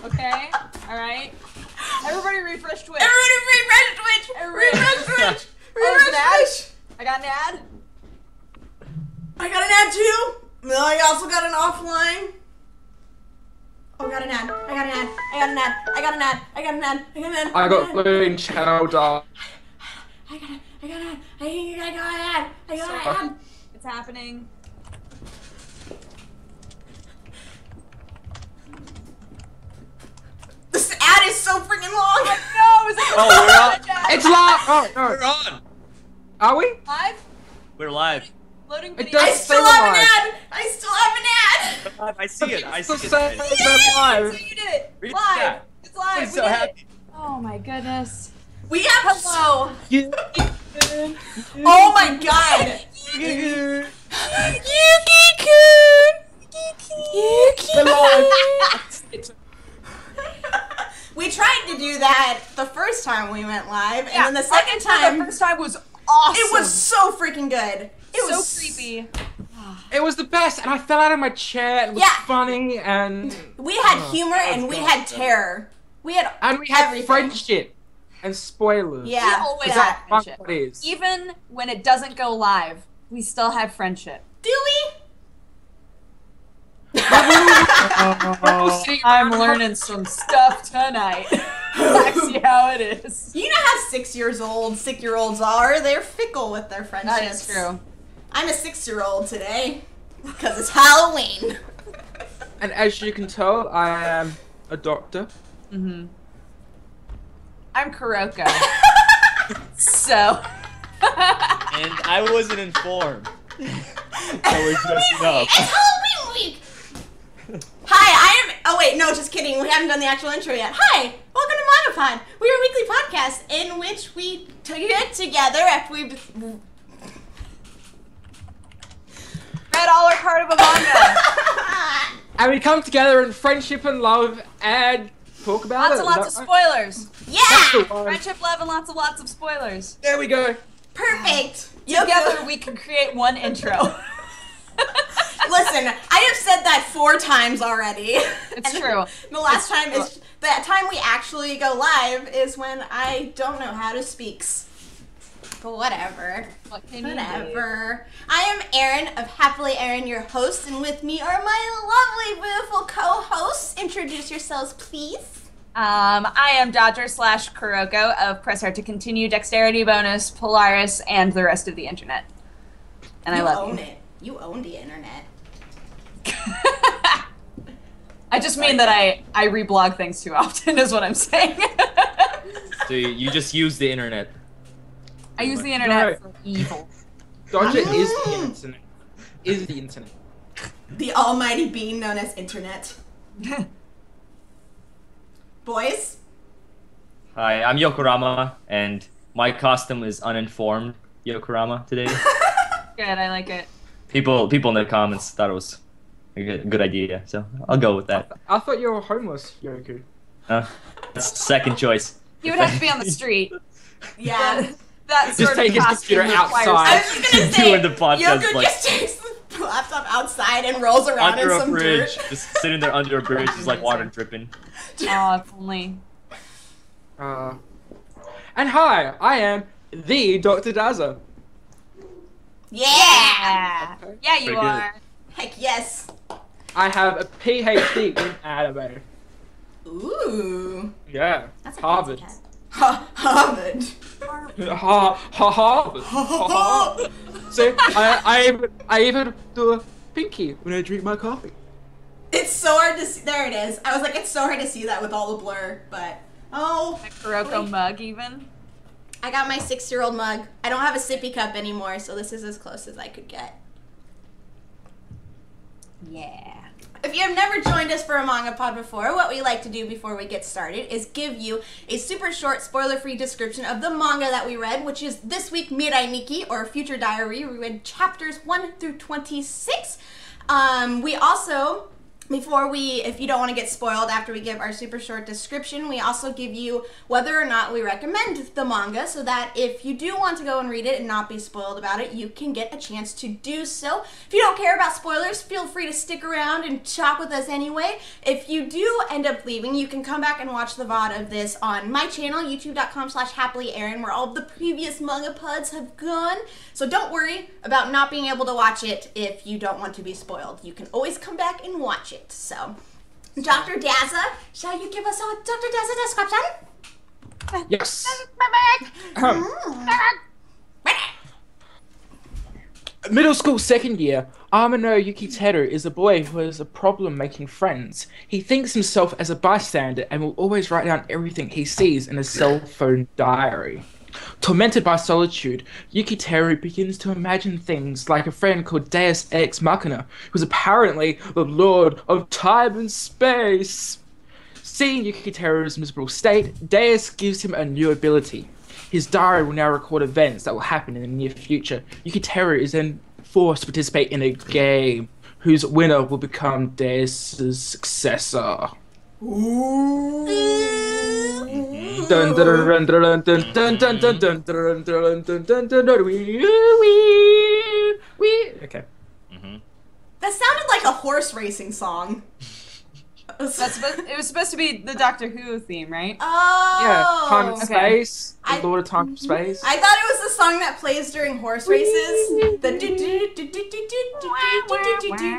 Okay? Alright? Everybody refresh Twitch. Refresh Twitch. I got an ad. I got an ad too. No, I also got an offline. Oh, I got an ad. I got blue channel dark. I got an ad. It's happening. This ad is so freaking long. No, is it? We're on. It's live! Oh, no. We're on. Are we? Live? We're live. Loading It video. does I still have an ad. I see it. I see It's it. the same as live. So you did it. Read Live. that. It's live. I'm We so did happy. it. Oh my goodness. We have. Hello. Oh my god. We're live. We tried to do that the first time we went live, and then the second The time, first time was awesome. it was so freaking good. It so was creepy. It was the best, and I fell out of my chair. It was funny, and We had humor and we had terror. We had we had everything. friendship and spoilers. Yeah, We always Is have that friendship. what it is? Even when it doesn't go live, we still have friendship. Do we? I'm learning some stuff tonight. I see how it is. You know how 6-year-olds are. They're fickle with their friendships. That is true. I'm a 6-year-old today because it's Halloween. And as you can tell, I am a doctor. Mm-hmm. I'm Kuroko. So. And I wasn't informed. So we're dressing up. It's Halloween week. Hi, I am. Oh wait, no, just kidding. We haven't done the actual intro yet. Hi, welcome to MangaPod. We're a weekly podcast in which we get together after we've read all or part of a manga. And we come together in friendship and love and talk about Lots it. and lots of spoilers. That's the Yeah, one. Friendship, love, and lots of spoilers. There we go. perfect. Together we can create one intro. Listen, I have said that 4 times already. It's true. The last time is that time we actually go live is when I don't know how to speak. But whatever. What can you do? Whatever. I am Erin of HappiLeeErin, your host, and with me are my lovely, beautiful co-hosts. Introduce yourselves, please. I am Dodger/Kuroko of Press Hard to Continue, Dexterity Bonus, Polaris, and the rest of the internet. And I love own you. it. You own the internet. I just mean that I reblog things too often is what I'm saying. So you just use the internet. I use the internet for evil. Dodger is the internet. Is the internet. The almighty being known as internet. Boys? Hi, I'm Yokorama, and my costume is uninformed Yokorama today. Good, I like it. People in the comments thought it was a good idea, so I'll go with that. I thought you were homeless, Yoku. That's second choice. He would have to be on the street. Yeah. That Just sort take of his costume computer requires- outside. I was just gonna say, Doing the podcast, Yoko like- just takes the laptop outside and rolls around Under in a some bridge, dirt. just sitting there under a bridge, just like water dripping. Oh, if only. And hi, I am the Dr. Daza. Yeah! Yeah, you Pretty are. Heck yes. I have a PhD in anime. Ooh. Yeah, That's a Harvard. fancy cat. Harvard. Harvard. See, I even do a pinky when I drink my coffee. It's so hard to see. There it is. I was like, it's so hard to see that with all the blur, but oh. My Kuroko mug, even. I got my 6-year-old mug. I don't have a sippy cup anymore, so this is as close as I could get. Yeah. If you have never joined us for a MangaPod before, what we like to do before we get started is give you a super short, spoiler-free description of the manga that we read, which is this week Mirai Nikki, or Future Diary. We read chapters 1 through 26. We also if you don't want to get spoiled after we give our super short description, we also give you whether or not we recommend the manga, so that if you do want to go and read it and not be spoiled about it, you can get a chance to do so. If you don't care about spoilers, feel free to stick around and talk with us anyway. If you do end up leaving, you can come back and watch the VOD of this on my channel, youtube.com/HappiLeeErin, where all of the previous manga pods have gone. So don't worry about not being able to watch it if you don't want to be spoiled. You can always come back and watch it. So, Dr. Daza, shall you give us a Dr. Daza description? Yes. Middle school second year, Amano Yukiteru is a boy who has a problem making friends. He thinks himself as a bystander and will always write down everything he sees in a cell phone diary. Tormented by solitude, Yukiteru begins to imagine things like a friend called Deus Ex Machina, who's apparently the lord of time and space. Seeing Yukiteru's miserable state, Deus gives him a new ability. His diary will now record events that will happen in the near future. Yukiteru is then forced to participate in a game, whose winner will become Deus's successor. Dun dun dun dun dun dun dun dun dun dun dun dun dun. Okay. That sounded like a horse racing song. It was supposed to be the Doctor Who theme, right? Oh. Yeah, time and Okay. space. The Lord of Time and Space. I thought it was the song that plays during horse races. The do do do do do do do do do do.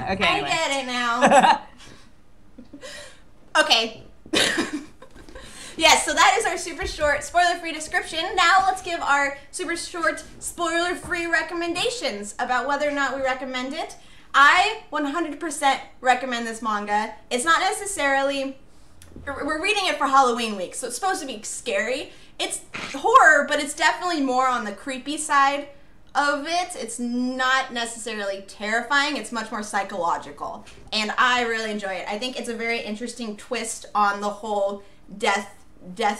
Okay, I anyway. get it now. Okay. Yes, so that is our super short, spoiler-free description. Now let's give our super short, spoiler-free recommendations about whether or not we recommend it. I 100% recommend this manga. It's not necessarily... We're reading it for Halloween week, so it's supposed to be scary. It's horror, but it's definitely more on the creepy side of it. It's not necessarily terrifying. It's much more psychological, and I really enjoy it. I think it's a very interesting twist on the whole death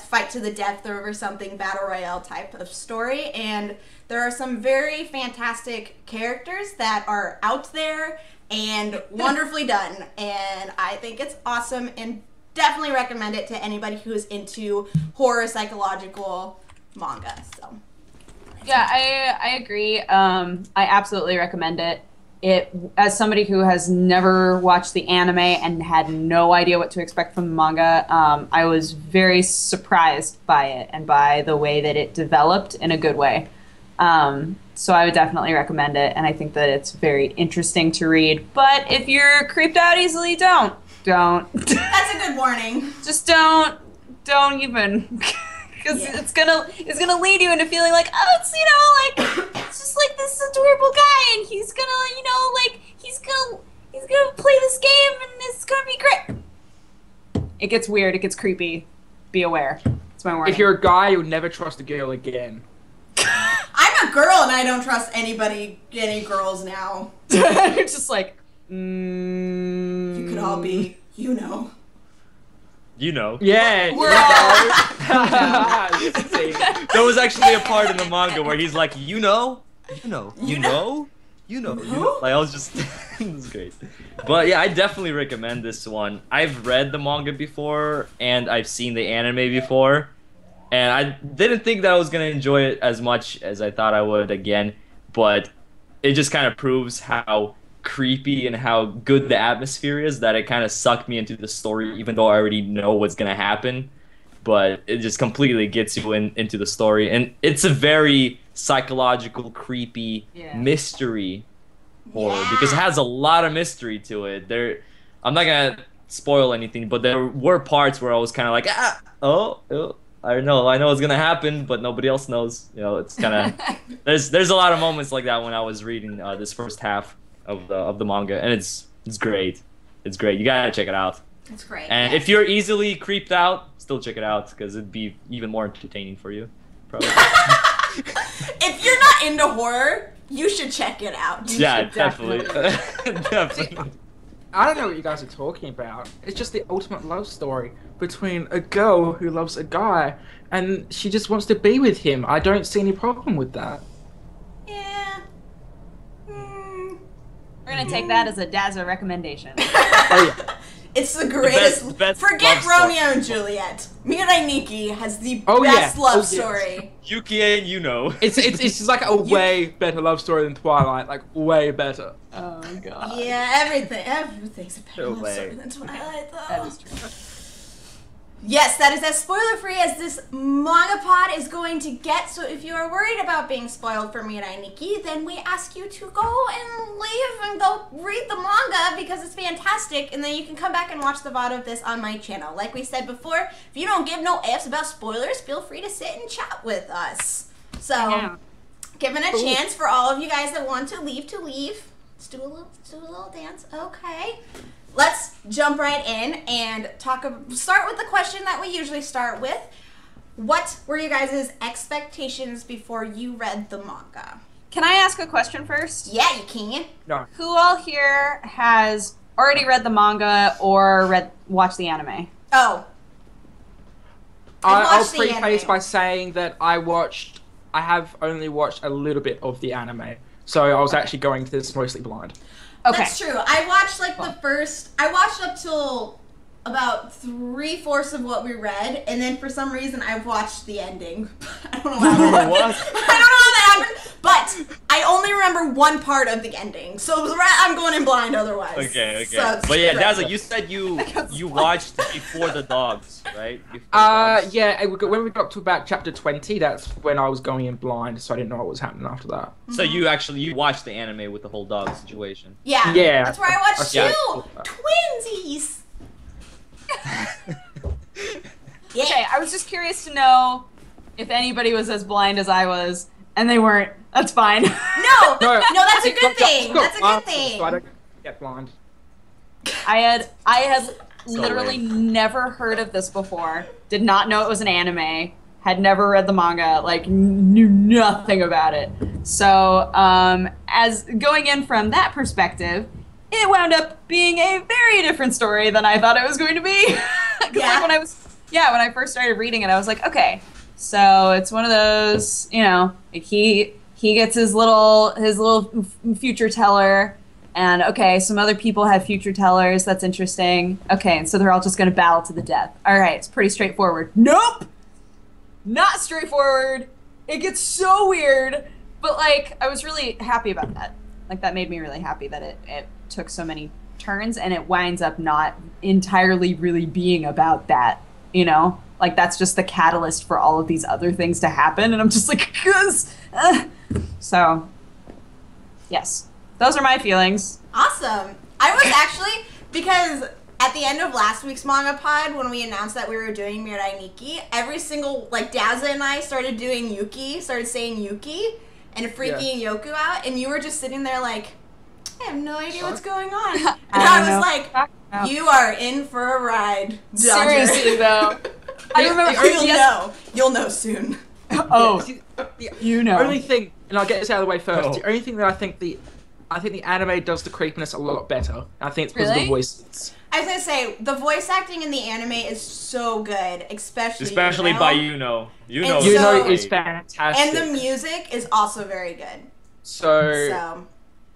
fight to the death over something battle royale type of story, and there are some very fantastic characters that are out there and wonderfully done, and I think it's awesome and definitely recommend it to anybody who is into horror psychological manga. So Yeah, I agree. I absolutely recommend it. As somebody who has never watched the anime and had no idea what to expect from the manga, I was very surprised by it and by the way that it developed in a good way. So I would definitely recommend it, and I think that it's very interesting to read. But if you're creeped out easily, don't. that's a good warning. Just don't even. Because it's gonna lead you into feeling like, oh, it's it's just like this adorable guy, and he's gonna he's gonna play this game, and it's gonna be great. It gets weird. It gets creepy. Be aware. That's my warning. If you're a guy, you'll never trust a girl again. I'm a girl, and I don't trust any girls now. It's just like, You could all be, Yuno. You know. Yeah. We're all. There was actually a part in the manga where he's like, you know. Like, I was just, it was great. But yeah, I definitely recommend this one. I've read the manga before, and I've seen the anime before, and I didn't think that I was gonna enjoy it as much as I thought I would again. But it just kind of proves how creepy and how good the atmosphere is that it kind of sucked me into the story, even though I already know what's gonna happen. But it just completely gets you into the story, and it's a very psychological, creepy mystery horror because it has a lot of mystery to it. I'm not gonna spoil anything, but there were parts where I was kind of like, I know what's gonna happen, but nobody else knows. You know, it's kind of there's a lot of moments like that when I was reading this first half of the manga, and it's great. It's great. You gotta check it out. It's great. And if you're easily creeped out, still check it out because it'd be even more entertaining for you, probably. If you're not into horror, you should check it out. Yeah, definitely. Definitely. I don't know what you guys are talking about. It's just the ultimate love story between a girl who loves a guy and she just wants to be with him. I don't see any problem with that. Yeah. gonna take that as a Dazza recommendation. Oh yeah. It's the greatest. best Forget love Romeo and Juliet. Mirai Nikki has the Oh, best yeah. love Oh, yeah. story. Yuki and Yuno. It's just like a way better love story than Twilight. Like way better. Oh god. Yeah, everything's a better No love way. story than Twilight, though. That is true. Yes, that is as spoiler-free as this MangaPod is going to get. So if you are worried about being spoiled for Mirai Nikki, then we ask you to go and leave and go read the manga because it's fantastic, and then you can come back and watch the VOD of this on my channel. Like we said before, if you don't give no F's about spoilers, feel free to sit and chat with us. So, Yeah. given a chance for all of you guys that want to leave. Let's do a little dance. Okay. Let's jump right in and start with the question that we usually start with. What were you guys' expectations before you read the manga? Can I ask a question first? Yeah, you can. No. Who all here has already read the manga or watched the anime? Oh. I'll watched the preface anime. by saying that I have only watched a little bit of the anime, so I was actually going to this mostly blind. Okay. That's true. I watched I watched up till about 3/4 of what we read, and then for some reason I've watched the ending. I don't know how that happened. What? I don't know how that happened, but I only remember one part of the ending, so I'm going in blind otherwise. Okay. So, But yeah, right. Dazza, you said you watched Before the Dogs, right? Before the Dogs. Yeah, when we got to about chapter 20, that's when I was going in blind, so I didn't know what was happening after that. So you watched the anime with the whole dog situation. Yeah. Yeah. That's where I watched Yeah. two twinsies. Yeah. Okay, I was just curious to know if anybody was as blind as I was, and they weren't. That's fine. No, that's a good thing. That's a good So I thing. don't get blind. I had So literally lame. never heard of this before. Did not know it was an anime. Had never read the manga. Like knew nothing about it. So as going in from that perspective, it wound up being a very different story than I thought it was going to be. 'Cause, Yeah. like, when I first started reading it, I was like, okay, so it's one of those, like he gets his little future teller, and okay, some other people have future tellers. That's interesting. Okay, and so they're all just going to battle to the death. All right, it's pretty straightforward. Nope, not straightforward. It gets so weird, but like I was really happy about that. Like that made me really happy that it took so many turns, and it winds up not entirely really being about that, like that's just the catalyst for all of these other things to happen, and I'm just like, so yes, those are my feelings. Awesome. I was actually, because at the end of last week's MangaPod, when we announced that we were doing Mirai Nikki, every single, Dazza and I started saying Yuki, and freaking Yoku out, and you were just sitting there like, I have no idea what's going on. And I was like, you are in for a ride, Dodger. Seriously though, I remember You'll know soon. Oh, The only thing, and I'll get this out of the way first. Oh. The only thing that I think the anime does the creepiness a lot better. And I think it's because of Really? the voices. I was gonna say, the voice acting in the anime is so good, especially Especially Yuno. by Yuno. And Yuno so- Is fantastic. And the music is also very good. So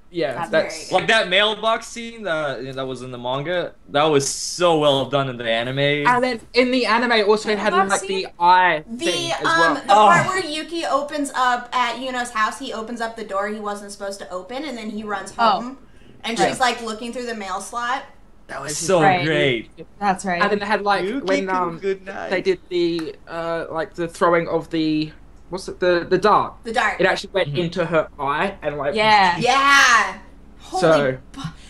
That's that's very Like that mailbox scene that was in the manga, that was so well done in the anime. and then in the anime it also had Mailbox like the eye The thing as well. the part where Yuki opens up at Yuno's house, he opens up the door he wasn't supposed to open, and then he runs home, and she's like looking through the mail slot. That was so Right. great. That's right. And then they had like Yuki, when good night. they did the like the throwing of the the dart. The dart. It actually went into her eye and like Yeah. Yeah. Holy So-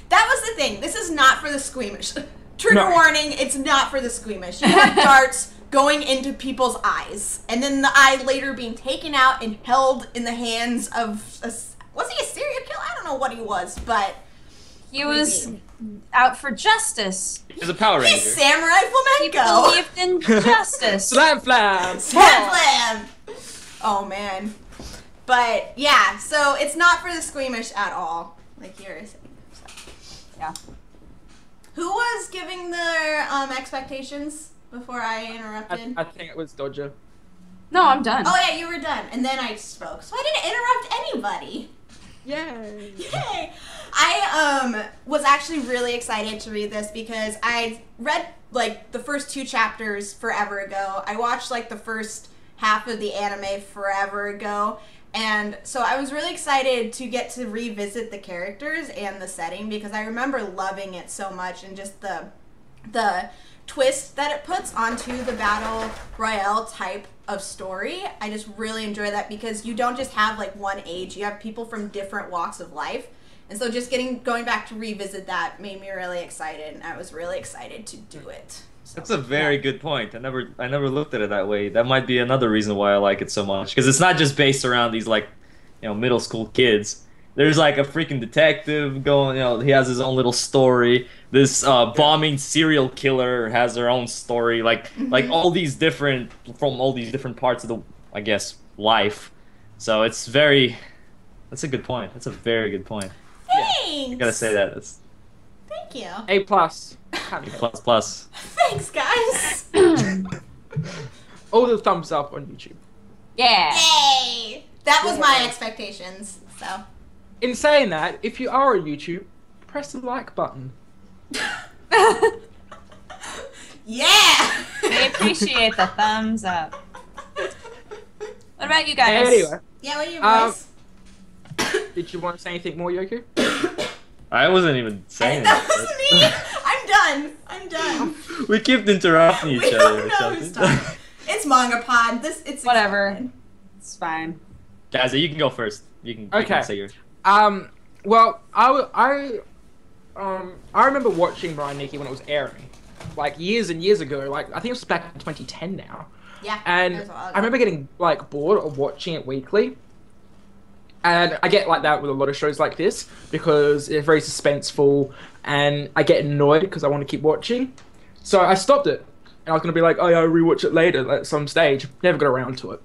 that was the thing. This is not for the squeamish. Trigger No. warning, it's not for the squeamish. You have darts going into people's eyes, and then the eye later being taken out and held in the hands of was he a serial killer? I don't know what he was, but He was out for justice. He's a Power Ranger. he's Samurai He Flamenco. believed in justice. Slam flam. Slam. Oh man. But yeah, so it's not for the squeamish at all. Like you're saying. So. Yeah. Who was giving their expectations before I interrupted? I think it was Dodger. No, I'm done. Oh yeah, you were done, and then I spoke, so I didn't interrupt anybody. Yay. Yay! I was actually really excited to read this because I read like the first 2 chapters forever ago. I watched like the first half of the anime forever ago. And so I was really excited to get to revisit the characters and the setting because I remember loving it so much, and just the twist that it puts onto the battle royale type of story. I just really enjoy that because you don't just have like one age, you have people from different walks of life. And so just going back to revisit that made me really excited, and I was really excited to do it. So, That's a very good point. I never looked at it that way. That might be another reason why I like it so much, because it's not just based around these like, middle school kids. There's like a freaking detective going, he has his own little story. This bombing serial killer has their own story. Like all these different parts of the, I guess, life. So that's a good point. That's a very good point. thanks! I gotta say that. Thank you. A+. Plus. Thanks, guys. All the thumbs up on YouTube. Yeah. Yay! That was my expectations, so. In saying that, if you are on YouTube, press the like button. Yeah! We appreciate the thumbs up. What about you guys? Anyway, Yeah, what are your voice? did you want to say anything more, Yoku? I wasn't even saying That it. was me! I'm done. We keep interrupting each We other. don't or know something. who's talking. It's MangaPod. It's Whatever. expected. It's fine. Guys, you can go first. You can Okay. say yours. Well, I remember watching Mirai Nikki when it was airing, like years and years ago. Like I think it was back in 2010 now. Yeah. And that was a while ago. I remember getting like bored of watching it weekly. And I get like that with a lot of shows like this because they're very suspenseful, and I get annoyed because I want to keep watching. So I stopped it, and I was gonna be like, oh yeah, I'll rewatch it later at some stage. Never got around to it.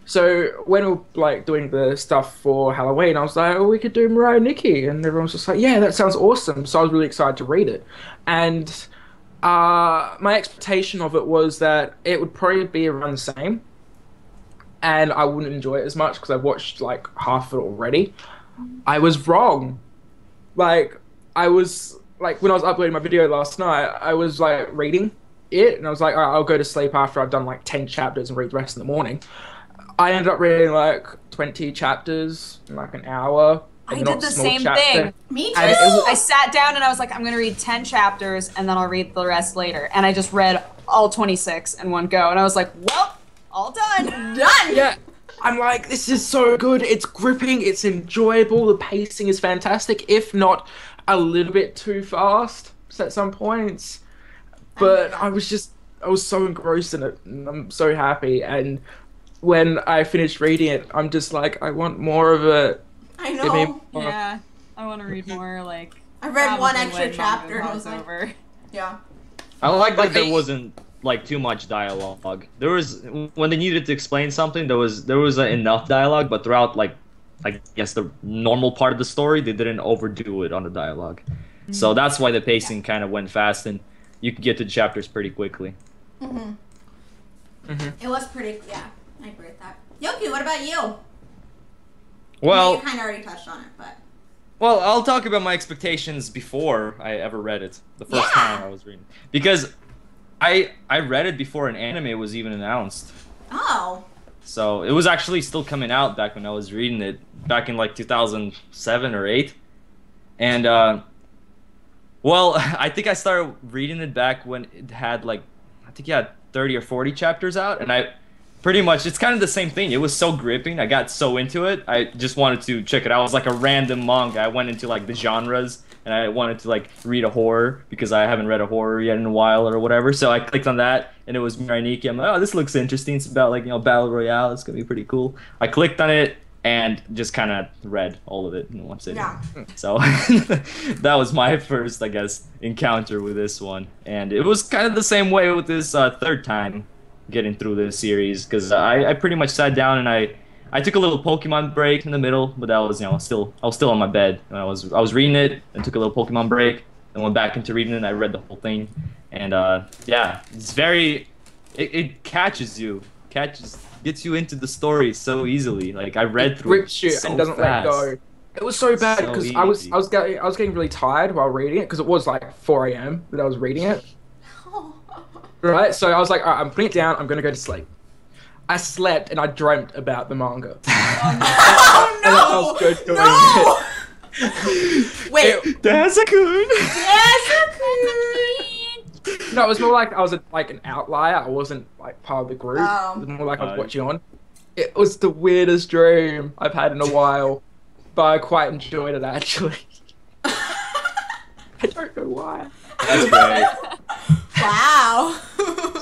So when we were like doing the stuff for Halloween, I was like, oh, we could do Mirai Nikki, and everyone was just like, yeah, that sounds awesome. So I was really excited to read it, and my expectation of it was that it would probably be around the same, and I wouldn't enjoy it as much because I've watched like half of it already. I was wrong. Like I was like when I was uploading my video last night, I was like reading it, and I was like, all right, I'll go to sleep after I've done like 10 chapters and read the rest in the morning. I ended up reading like 20 chapters in like an hour. I and did not the small same chapter. thing. Me too. And it was- I sat down and I was like, I'm going to read 10 chapters and then I'll read the rest later. And I just read all 26 in one go. And I was like, well, all done. Done. Yeah, I'm like, this is so good. It's gripping. It's enjoyable. The pacing is fantastic, if not a little bit too fast at some points. But I was so engrossed in it, and I'm so happy. And when I finished reading it, I'm just like, I want more of it. I Give me know. more. Yeah. I want to read more, like... I read one probably extra when chapter and I Manga was like, over. yeah. I like that there I- wasn't like too much dialogue. There was when they needed to explain something, there was enough dialogue, but throughout like I guess the normal part of the story, they didn't overdo it on the dialogue. So that's why the pacing kind of went fast, and you could get to the chapters pretty quickly. It was pretty, yeah. I agree with that. Yoki, what about you? I know Well, you kind of already touched on it, but. Well, I'll talk about my expectations before I ever read it. The first Yeah. time I was reading, because I read it before an anime was even announced. Oh. So it was actually still coming out back when I was reading it, back in like 2007 or 8. And well, I think I started reading it back when it had like, I think it had 30 or 40 chapters out, and I pretty much, it's kind of the same thing. It was so gripping. I got so into it. I just wanted to check it out. It was like a random manga. I went into like the genres, and I wanted to like read a horror because I haven't read a horror yet in a while or whatever. So I clicked on that, and it was Mirai Nikki. I'm like, oh, this looks interesting. It's about like, battle royale. It's gonna be pretty cool. I clicked on it and just kind of read all of it in one sitting. Yeah. So that was my first, I guess, encounter with this one, and it was kind of the same way with this third time getting through this series, because I pretty much sat down and I took a little Pokemon break in the middle, but that was, I was still on my bed, and I was reading it and took a little Pokemon break and went back into reading it, and I read the whole thing. And yeah, it's very, it gets you into the story so easily. Like I read through Grips you it so and doesn't fast. let go. It was so bad So because easy. I was getting really tired while reading it because it was like 4 a.m. that I was reading it. Right, so I was like, all right, I'm putting it down. I'm gonna go to sleep. I slept and I dreamt about the manga. Oh And I no! was good doing No! it. Wait. That's a good. No, it was more like I was like an outlier. I wasn't like part of the group. Oh. It was more like I was watching on. It was the weirdest dream I've had in a while, but I quite enjoyed it actually. I don't know why. That's great. Wow.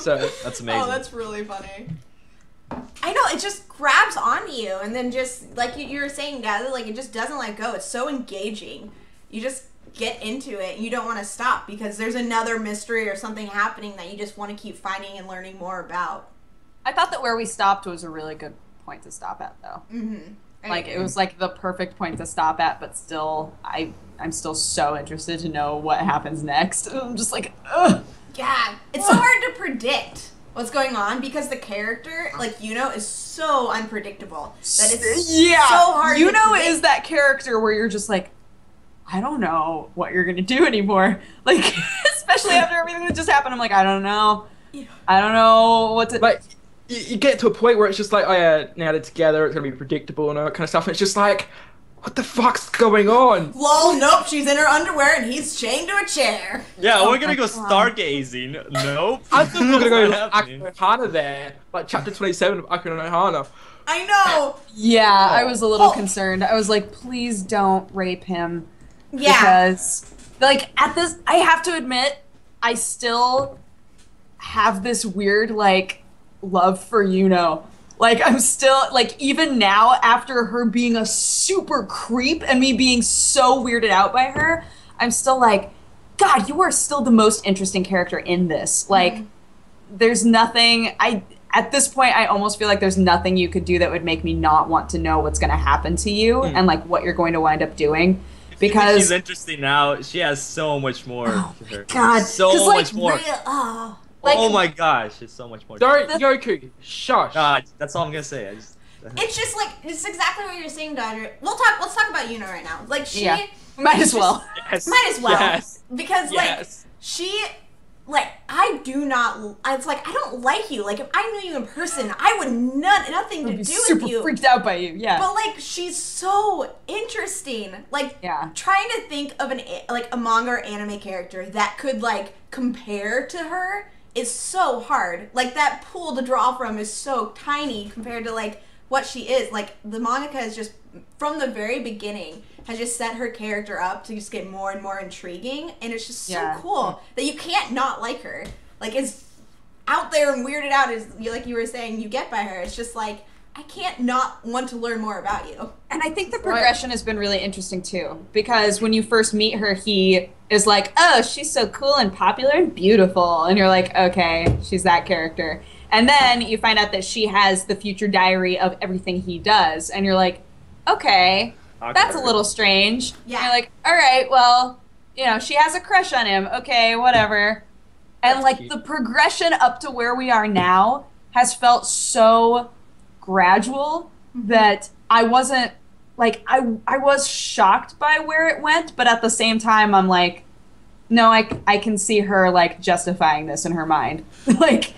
So That's amazing. Oh, that's really funny. I know, it just grabs onto you, and then just, like you were saying, Dad, like, it just doesn't let go. It's so engaging. You just get into it, and you don't want to stop, because there's another mystery or something happening that you just want to keep finding and learning more about. I thought that where we stopped was a really good point to stop at, though. Mm-hmm. Like, it was like the perfect point to stop at, but still, I'm still so interested to know what happens next. I'm just like, ugh. Yeah, it's so hard to predict what's going on, because the character, like Yuno, is so unpredictable that it's so hard to Yuno predict. is that character where you're just like, I don't know what you're gonna do anymore. Like, especially after everything that just happened, I'm like, I don't know. I don't know what to. like you get to a point where it's just like, oh yeah, now they're together, it's gonna be predictable and all that kind of stuff. And it's just like, what the fuck's going on? Lol, nope, she's in her underwear and he's chained to a chair. Yeah, Oh we're gonna my go God. stargazing. Nope. I thought we were gonna go Not happening. Akira no Hana there, like chapter 27 of Akira no Hana. I know. Yeah, I was a little Oh. concerned. I was like, please don't rape him. Yeah. Because, like, at this, I have to admit, I still have this weird, like, love for Yuno. Like, I'm still, like, even now, after her being a super creep and me being so weirded out by her, I'm still like, God, you are still the most interesting character in this. Like, there's nothing, at this point, I almost feel like there's nothing you could do that would make me not want to know what's going to happen to you and, like, what you're going to wind up doing. Because she's interesting now. She has so much more to her. God, So 'cause, like, much more. Oh. like- oh my gosh, it's so much more. Don't, Yoku, shush. That's all I'm gonna say. I just. It's just like, it's exactly what you're saying, Dodger. Let's talk about Yuno right now. Like, she Yeah. might as well. Yes. might as well. Yes. Because, Yes. like, she, like, I do not, it's like, I don't like you. Like, if I knew you in person, I would nothing to I'd be do super with you. freaked out by you. Yeah. But, like, she's so interesting. Like, Yeah. trying to think of a manga or anime character that could, like, compare to her is so hard. Like, that pool to draw from is so tiny compared to, like, what she is. Like, the mangaka is just, from the very beginning, has just set her character up to just get more and more intriguing. And it's just so Yeah. cool that you can't not like her. Like, as out there and weirded out as, like you were saying, you get by her. It's just like, I can't not want to learn more about you. And I think the progression has been really interesting too, because when you first meet her, he is like, "Oh, she's so cool and popular and beautiful," and you're like, "Okay, she's that character." And then you find out that she has the future diary of everything he does, and you're like, "Okay, that's a little strange." Yeah. And you're like, "All right, well, you know, she has a crush on him. Okay, whatever." And That's like cute. the progression up to where we are now has felt so gradual that I wasn't like I was shocked by where it went, but at the same time I'm like, no, I can see her like justifying this in her mind. like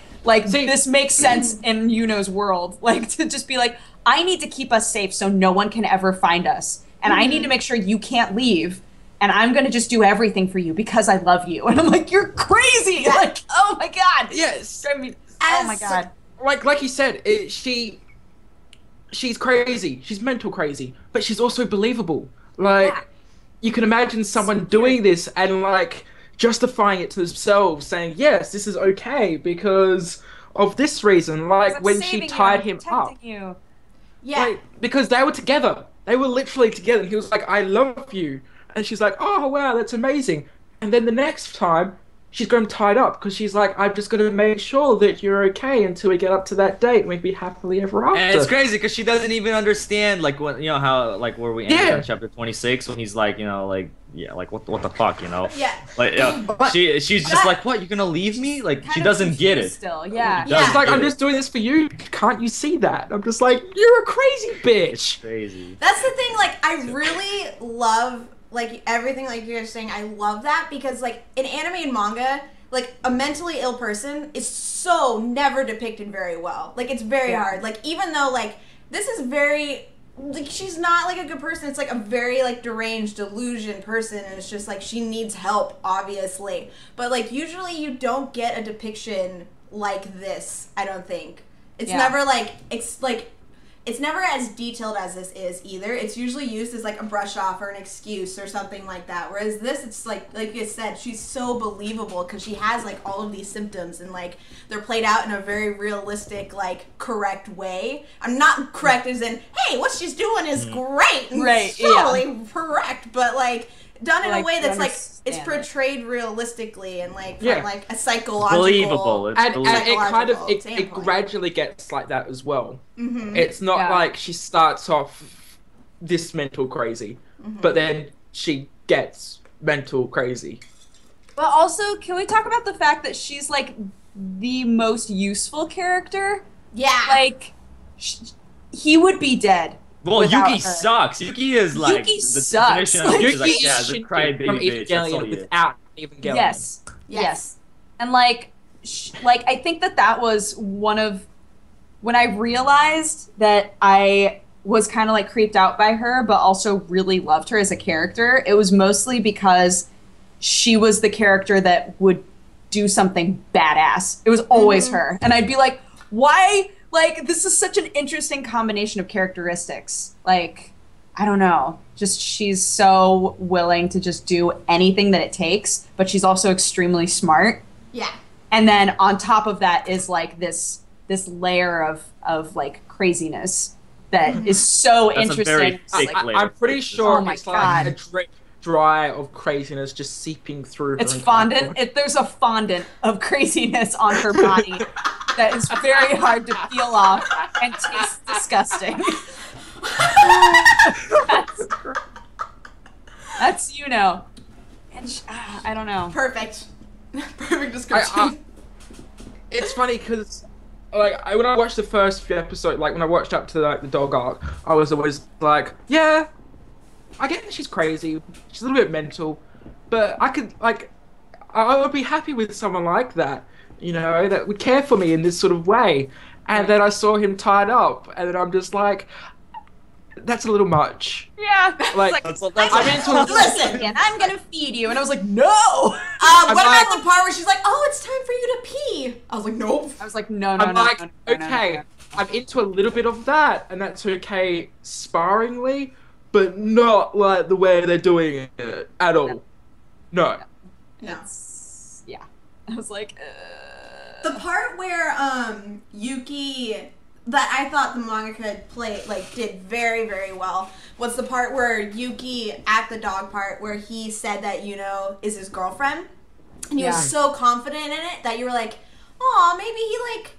See- this makes sense in Yuno's world. Like to just be like, I need to keep us safe so no one can ever find us. And I need to make sure you can't leave. And I'm gonna just do everything for you because I love you. And I'm like, you're crazy! Yeah. Like, oh my god! Yes. I mean, oh As- my god. Like you said, she's crazy. She's mental crazy, but she's also believable. Like, Yeah. you can imagine someone doing this and like justifying it to themselves, saying, "Yes, this is okay because of this reason." Like I'm when saving she you, tied I'm him up, protecting you. Yeah. like, because they were together. They were literally together, and he was like, "I love you," and she's like, "Oh wow, that's amazing." And then the next time, she's got him tied up because she's like, "I'm just going to make sure that you're okay until we get up to that date and we be happily ever after." And it's crazy because she doesn't even understand, like, what, you know, how, like, where we ended Yeah. on chapter 26 when he's like, you know, like, yeah, like what the fuck, you know? Yeah. Like she's just like, what? You're gonna leave me? Like she doesn't get it. Still, yeah. Yeah. It's like, I'm just doing this for you. Can't you see that? I'm just like, you're a crazy bitch. Crazy. That's the thing, like, I really love, like, everything, like, you're saying, I love that, because, like, in anime and manga, like, a mentally ill person is so never depicted very well. Like, it's very hard. Like, even though, like, this is very, like, she's not, like, a good person. It's, like, a very, like, deranged, delusion person, and it's just, like, she needs help, obviously. But, like, usually you don't get a depiction like this, I don't think. It's never, like, it's never as detailed as this is either. It's usually used as like a brush off or an excuse or something like that. Whereas this, it's like you said, she's so believable because she has like all of these symptoms and like they're played out in a very realistic, like correct way. I'm not correct as in, hey, what she's doing is great and totally correct, but like done in a way that's like it's portrayed realistically and like from like a psychological, believable. It's And believable. it kind of it standpoint. gradually gets like that as well. It's not like she starts off this mental crazy, but then she gets mental crazy. But also, can we talk about the fact that she's like the most useful character? Yeah. Like, he would be dead. Well, without Yuki her. sucks. Yuki is like Yuki the sucks. definition of Yuki like, yeah, the Shinji crybaby from bitch. That's all Evangelion he is. without Evangelion. Yes. And like, like I think that was one of when I realized that I was kind of like creeped out by her, but also really loved her as a character. It was mostly because she was the character that would do something badass. It was always her, and I'd be like, why? Like, this is such an interesting combination of characteristics. Like, I don't know. Just she's so willing to just do anything that it takes, but she's also extremely smart. Yeah. And then on top of that is like this layer of like craziness that is so That's a very interesting. thick layer. I'm pretty sure Oh my it's like God. a drip dry of craziness just seeping through. It's her entire fondant. There's a fondant of craziness on her body that is very hard to peel off and tastes disgusting. that's Yuno. And I don't know. Perfect. Perfect description. It's funny because, like, when I watched the first few episodes, like when I watched up to like the dog arc, I was always like, yeah, I get that she's crazy, she's a little bit mental, but I could like, I would be happy with someone like that, you know, that would care for me in this sort of way. And then I saw him tied up, and then I'm just like, that's a little much. Yeah. Like, That's I'm into Listen. And I'm gonna feed you. And I was like, no. What I'm like- about the part where she's like, "Oh, it's time for you to pee"? I was like, "Nope." I was like, no. I'm like, no, no, okay, no. I'm into a little bit of that, and that's okay sparringly, but not like the way they're doing it at all. No. No. Yeah. I was like, The part where Yuki that I thought the mangaka did very, very well was the part where Yuki at the dog part where he said that Yuno is his girlfriend, and he was so confident in it that you were like, "Oh, maybe he like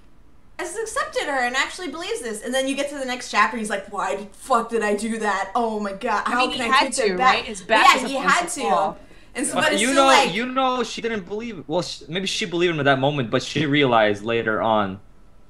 has accepted her and actually believes this." And then you get to the next chapter, he's like, "Why the fuck did I do that? Oh my god, how he can had I take to, that back?" right? His back was yeah, he against had the to. wall. And so, but it's you still know, like, she didn't believe. Well, maybe she believed him at that moment, but she realized later on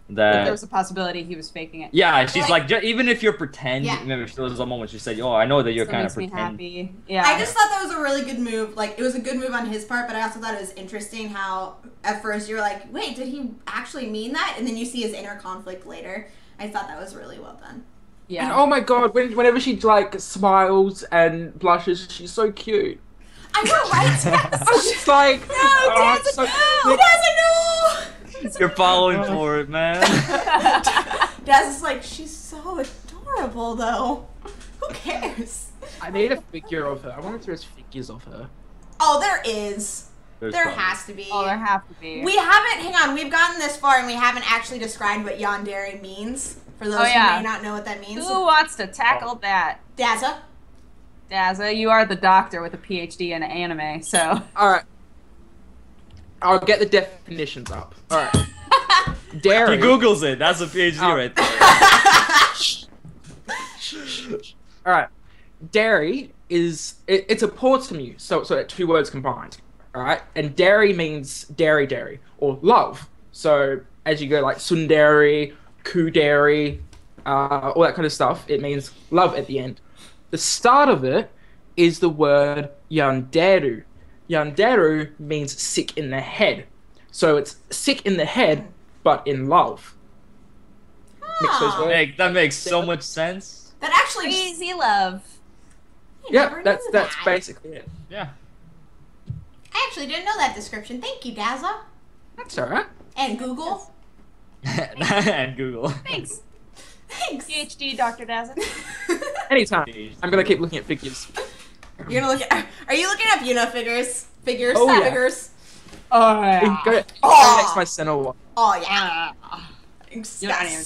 there that was a possibility he was faking it. yeah, she's like, even if you're pretending, Yeah. maybe there was a moment she said, "Oh, I know that you're That kind makes of me pretending." happy. Yeah. I just thought that was a really good move. Like, it was a good move on his part, but I also thought it was interesting how at first you're like, wait, did he actually mean that? And then you see his inner conflict later. I thought that was really well done. Yeah. And oh my god, whenever she like smiles and blushes, she's so cute. I know, right? I was just like, oh, it's so He doesn't know! You're falling for it, man. Daz is like, she's so adorable, though. Who cares? I need a figure of her. I wonder if there's figures of her. Oh, there is. There's There probably- has to be. Oh, there have to be. We haven't, hang on, we've gotten this far and we haven't actually described what yandere means. For those Oh, yeah. who may not know what that means. Who wants to tackle that? Daza? Daza, you are the doctor with a PhD in anime, so. Alright. I'll get the definitions up. Alright. He Dairy. Googles it. That's a PhD Oh. right there. Alright. Dairy it's a portmanteau, so two words combined, all right? And dairy means dairy, or love. So as you go like tsundere, kudere, all that kind of stuff, it means love at the end. The start of it is the word yanderu. Yanderu means sick in the head. So it's sick in the head, but in love. Mix those words. That makes so much sense. That actually Crazy love. Yeah, that's basically it. Yeah. I actually didn't know that description. Thank you, Daza. That's alright. And Google. And Google. Thanks. Thanks. PhD, Dr. Dazzin. Anytime. I'm gonna keep looking at figures. You're gonna look at. Are you looking up Yuno figures? Figures. Oh, yeah. Figures. Oh, yeah. Go next to my center one. Oh yeah. You don't even-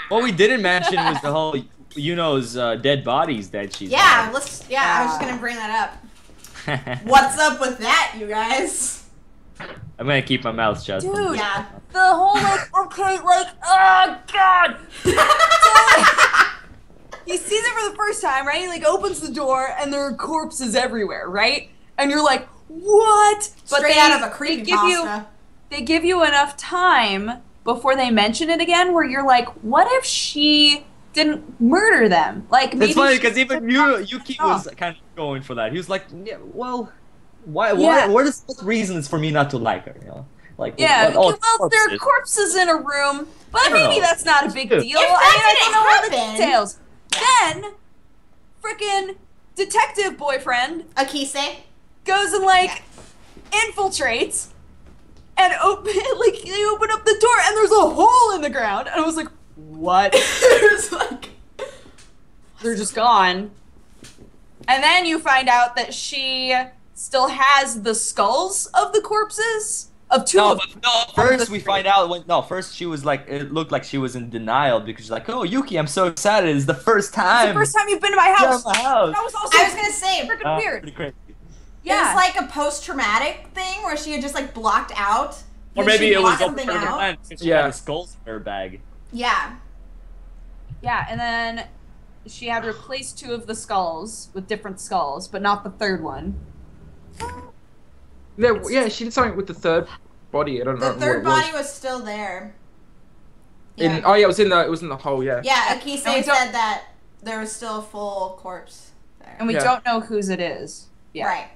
What we didn't mention was the whole Yuno's dead bodies that she's. Yeah. I was just gonna bring that up. What's up with that, you guys? I'm gonna keep my mouth shut. Dude, Yeah. the whole like, okay, like, oh god. He sees it for the first time, right? He like opens the door and there are corpses everywhere, right? And you're like, what? Straight out of a creepypasta. They give you enough time before they mention it again where you're like, what if she didn't murder them? Like, maybe It's funny she- because even Yuki was kind of going for that. He was like, yeah, well, why? Yeah. What is the reasons for me not to like her? You know, like Yeah, what- well, there are corpses in a room, but I don't maybe know. that's not a big If deal. that I don't know all the didn't happen- details. Then, frickin' detective boyfriend Akise. goes and like infiltrates and they open up the door and there's a hole in the ground and I was like, what? There's like. They're just gone. And then you find out that she still has the skulls of the corpses of two No, of but no. First we find out when first she was like it looked like she was in denial because she's like, oh Yuki, I'm so excited. It's the first time. It's the first time you've been to my Yeah, house. my house. That was also I was gonna say. freaking weird. Pretty crazy. Yeah. It was like a post-traumatic thing where she had just like blocked out. Or because maybe she it was blocked a something part of her out. plan since she Yeah. had the skulls in her bag. Yeah. Yeah, and then she had replaced two of the skulls with different skulls, but not the third one. Yeah, she did something with the third body. I don't know The third what it body was still there. was. It was in the hole. Yeah. Yeah, Akise And we don't- said that there was still a full corpse there. And we Yeah. don't know whose it is. Yeah. Right.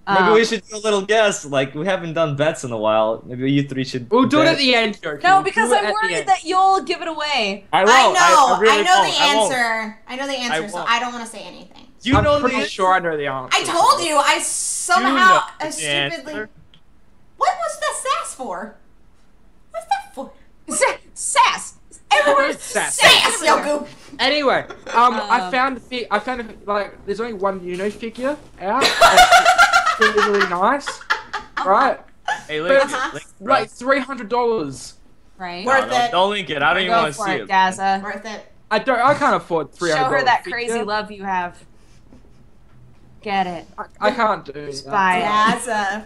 Maybe we should do a little guess. Like we haven't done bets in a while. Maybe you three should. We'll do it bet. at the end, Yoki. No, We'll because do it I'm at the worried end. that you'll give it away. I I won't. know. I, really know won't. the I won't. answer. I know the answer, so won't. I don't want to say anything. You I'm know pretty the sure I know the answer. I told you. I somehow the stupidly. answer. What was that sass for? What's that for? Sass. Everyone's Sass. Sass, Yoku. Anyway, I found like there's only one Yuno figure out. That's really nice, right? Hey, But link, it's link, like $300. Right? Worth it. Don't link it. I don't even Go want to for see it, it. Daza. Worth it. I can't afford $300. Show her that figure. crazy love you have. Get it. I can't do Just that. buy it. Daza.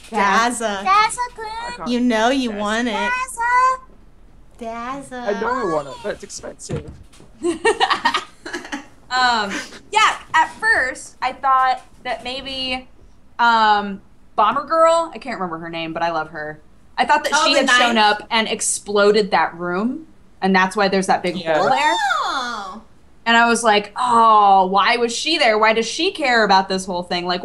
Daza. Daza, I can't. You know you Daza. want it. Daza. Daza. I know I want it, but it's expensive. Yeah, at first I thought that maybe Bomber Girl, I can't remember her name, but I love her. I thought that Oh, she the had shown knife? up and exploded that room, and that's why there's that big Yeah. hole there. Oh. And I was like, oh, why was she there? Why does she care about this whole thing? Like,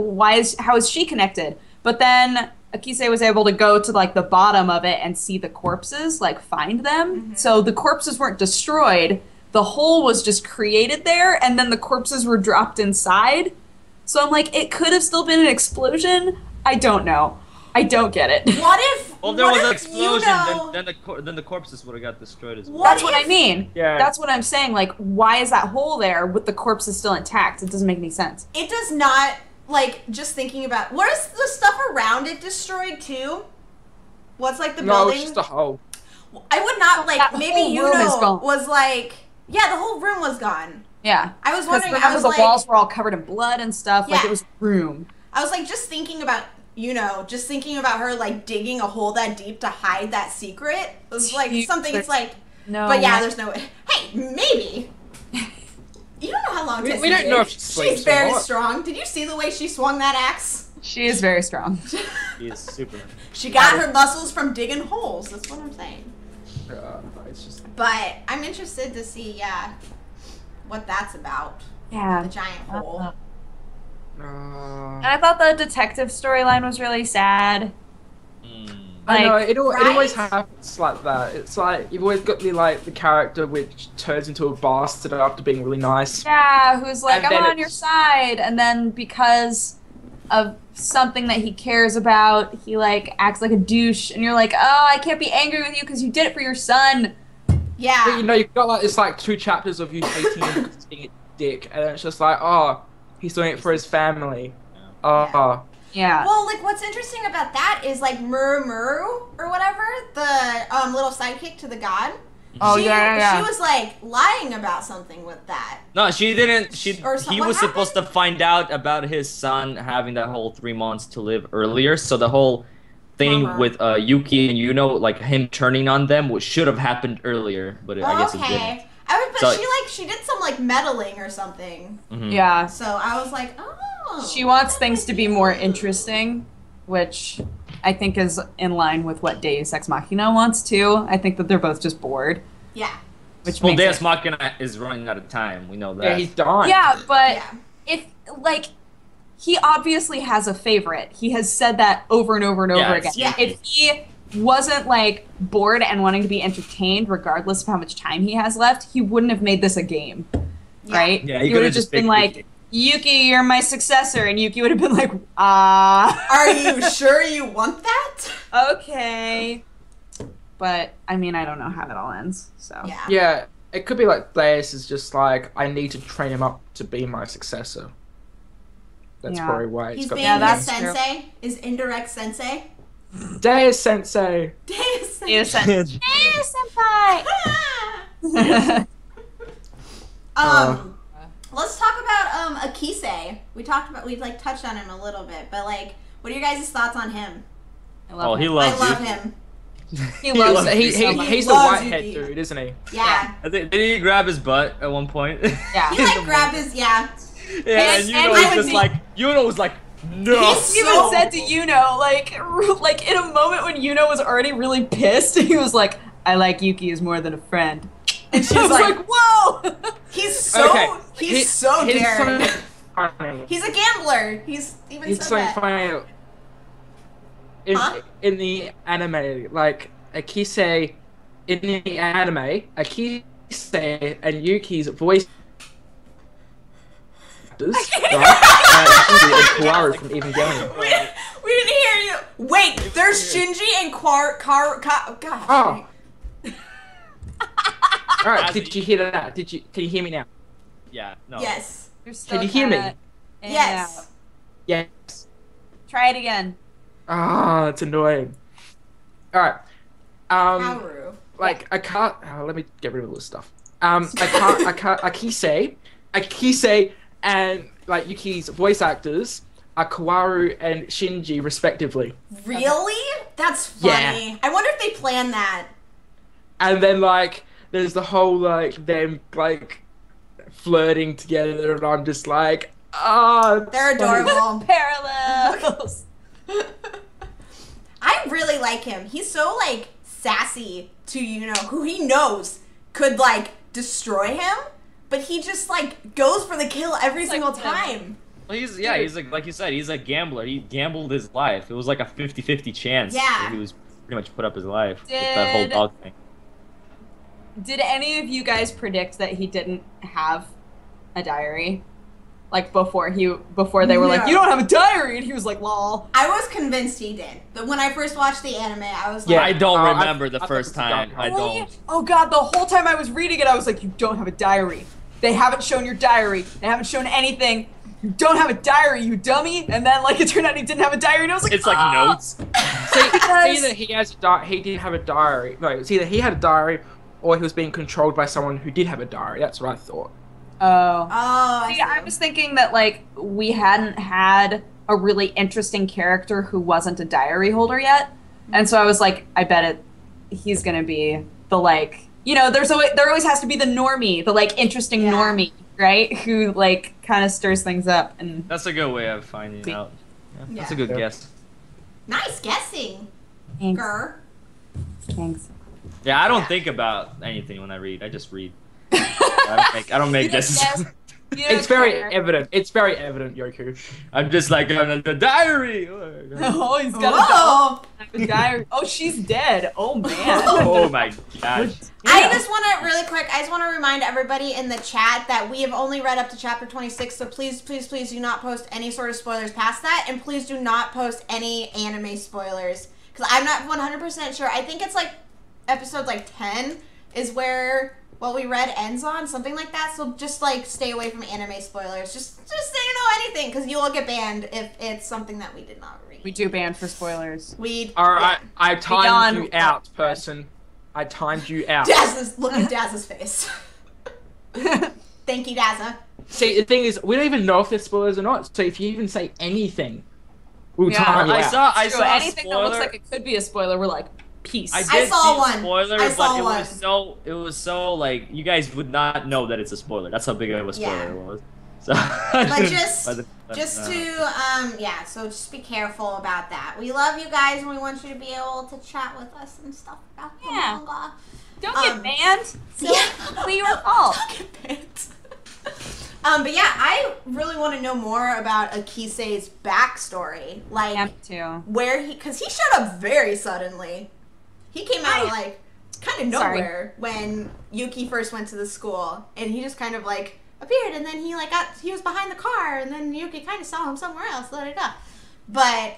how is she connected? But then Akise was able to go to like the bottom of it and see the corpses, like find them. So the corpses weren't destroyed. The hole was just created there, and then the corpses were dropped inside. So I'm like, it could have still been an explosion. I don't know. I don't get it. What if? Well, there what was an if explosion. Yuno- Then the corpses would have got destroyed as well. What That's what I if- mean. Yeah. That's what I'm saying. Like, why is that hole there with the corpses still intact? It doesn't make any sense. It does not, like, just thinking about, what is the stuff around it destroyed too? What's like the No, building? it's just a hole. I would not, like, That maybe whole room is Yuno gone. was like, yeah, the whole room was gone. Yeah. I was Because wondering, I was the like, walls were all covered in blood and stuff. Like, Yeah. it was a room. I was like, just thinking about, just thinking about her, like, digging a hole that deep to hide that secret. It was like something, it's like, No. but yeah, there's no way. Hey, maybe. You don't know how long Tessie We don't know if she She's sleeps or very not. strong. Did you see the way she swung that axe? She is very strong. He is super. She got her muscles from digging holes. That's what I'm saying. It's just But I'm interested to see, what that's about. Yeah. The giant hole. And I thought the detective storyline was really sad. I know Like, it always right? happens like that. It's like you've always got the character which turns into a bastard after being really nice. yeah, who's like, And I'm then on it's- your side, and then because of something that he cares about, he like acts like a douche, and you're like, oh, I can't be angry with you because you did it for your son. Yeah. But, you know, you've got like it's like 2 chapters of you hating him because he's being a dick, and it's just like, oh, he's doing it for his family. Oh, Yeah. Well, like, what's interesting about that is, like, Muru or whatever, the little sidekick to the god. Oh, she, yeah. She was, like, lying about something with that. No, she didn't. Or so- He what was supposed to find out about his son having that whole 3 months to live earlier. So the whole thing Uh-huh. with Yuki and Yuno, like him turning on them, which should have happened earlier, but I guess it didn't. Okay. But So- she did some, like, meddling or something. Mhm. Yeah. So I was like, oh. She wants that things might to be more interesting, which I think is in line with what Deus Ex Machina wants too. I think that they're both just bored, Yeah. which Well, makes Deus it- Machina is running out of time. We know that. yeah, he's dying. Yeah, but Yeah. if like he obviously has a favorite. He has said that over and over and over Yeah, again. yeah. If he wasn't like bored and wanting to be entertained, regardless of how much time he has left, he wouldn't have made this a game, right? Yeah, he would have just been like, Yuki, you're my successor, and Yuki would have been like, Are you sure you want that? okay. But I mean, I don't know how that all ends. So Yeah. Yeah, it could be like Deus is just like, I need to train him up to be my successor. That's Yeah. probably why it's He's got being Yeah, his that's true. sensei, his indirect sensei. Deus Sensei. Deus Deus sensei. Ex- Deus senpai. Let's talk about Akise. We've like touched on him a little bit, but like, what are your guys' thoughts on him? I love Oh, him. he loves I love you. him. He loves loves it. He, so much. he's the loves whitehead Yuki. dude, isn't he? Yeah. Did he grab his butt at one point? Yeah. He like grabbed his yeah, and And Yuno I was would just be- like, Yuno was like, no. He's He even So- said to Yuno, like in a moment when Yuno was already really pissed, he was like, "I like Yuki as more than a friend," and she was like, "Whoa!" He's so Okay, he's so he's daring. so funny. He's a gambler. He's even It's said so that. funny. Huh? In the anime, like Akise, in the anime, Akise and Yuki's voice actors, right? Shinji and Kawaru from Even Game. We didn't hear you. Wait, there's Shinji and God. Oh. All right, As did you hear that? Can you hear me now? Yeah, no. Yes. You're still Can you hear me? kinda in and Yes. out. Yes. Try it again. Ah, it's annoying. All right. Kaoru. Like I can't. Let me get rid of all this stuff. Akise, and like Yuki's voice actors are Kawaru and Shinji, respectively. Really? That's Yeah. funny. I wonder if they planned that. And then like there's the whole like them like flirting together, and I'm just like, They're adorable. Parallels. I really like him. He's so like sassy to who he knows could like destroy him, but he just like goes for the kill every It's single like, time. Well, he's like you said, he's a gambler. He gambled his life. It was like a 50-50 chance. Yeah. that he was pretty much put up his life with that whole Did- dog thing. Did any of you guys predict that he didn't have a diary? Like before they were like, No. "You don't have a diary," and he was like, "Lol." I was convinced he did, but when I first watched the anime, I was Yeah. like, I don't I remember the thought first it was time. dog. I Really? don't. Oh god, the whole time I was reading it, I was like, "You don't have a diary. They haven't shown your diary. They haven't shown anything. You don't have a diary, you dummy." And then like it turned out he didn't have a diary, and I was like, It's like "Ah!" notes. See, Because- either he did have a diary. No, it's either he had a diary, or he was being controlled by someone who did have a diary. That's what I thought. Oh. oh, See, I was thinking that like we hadn't had a really interesting character who wasn't a diary holder yet, and so I was like, I bet he's gonna be the like, there always has to be the normie, the like interesting Yeah. normie right? Who like kind of stirs things up and That's a good way of finding out. Yeah, that's a good guess. Nice guessing, Thanks. Grr. Thanks. Yeah, I don't think about anything when I read. I just read. I don't make guesses. It's very evident. It's very evident, Yoku. I'm just like the diary. Oh, he's got Whoa! a diary. Oh, she's dead. Oh man. Oh my gosh. I just want to really quick. I just want to remind everybody in the chat that we have only read up to chapter 26. So please, please, please do not post any sort of spoilers past that, and please do not post any anime spoilers because I'm not 100% sure. I think it's like episode like 10 is where what we read ends on, something like that. So just like stay away from anime spoilers. Just say you know anything because you will get banned if it's something that we did not read. We do ban for spoilers. Alright, I timed you out, person. I timed you out. Look at Daz's face. Thank you, Dazza. See, the thing is, we don't even know if there's spoilers or not. So if you even say anything, we'll time you out. I saw anything that looks like it could be a spoiler. We're like, peace. I saw did see one. a spoiler, I saw but one. it was so like you guys would not know that it's a spoiler. That's how big of a spoiler it was. So, but so just be careful about that. We love you guys and we want you to be able to chat with us and stuff about the manga. Don't get banned. So Yeah. be your fault. Don't get banned. But yeah, I really want to know more about Akise's backstory. Like, too. where because he showed up very suddenly. He came out of like kind of nowhere when Yuki first went to the school, and he just kind of like appeared, and then he was behind the car, and then Yuki kind of saw him somewhere else. But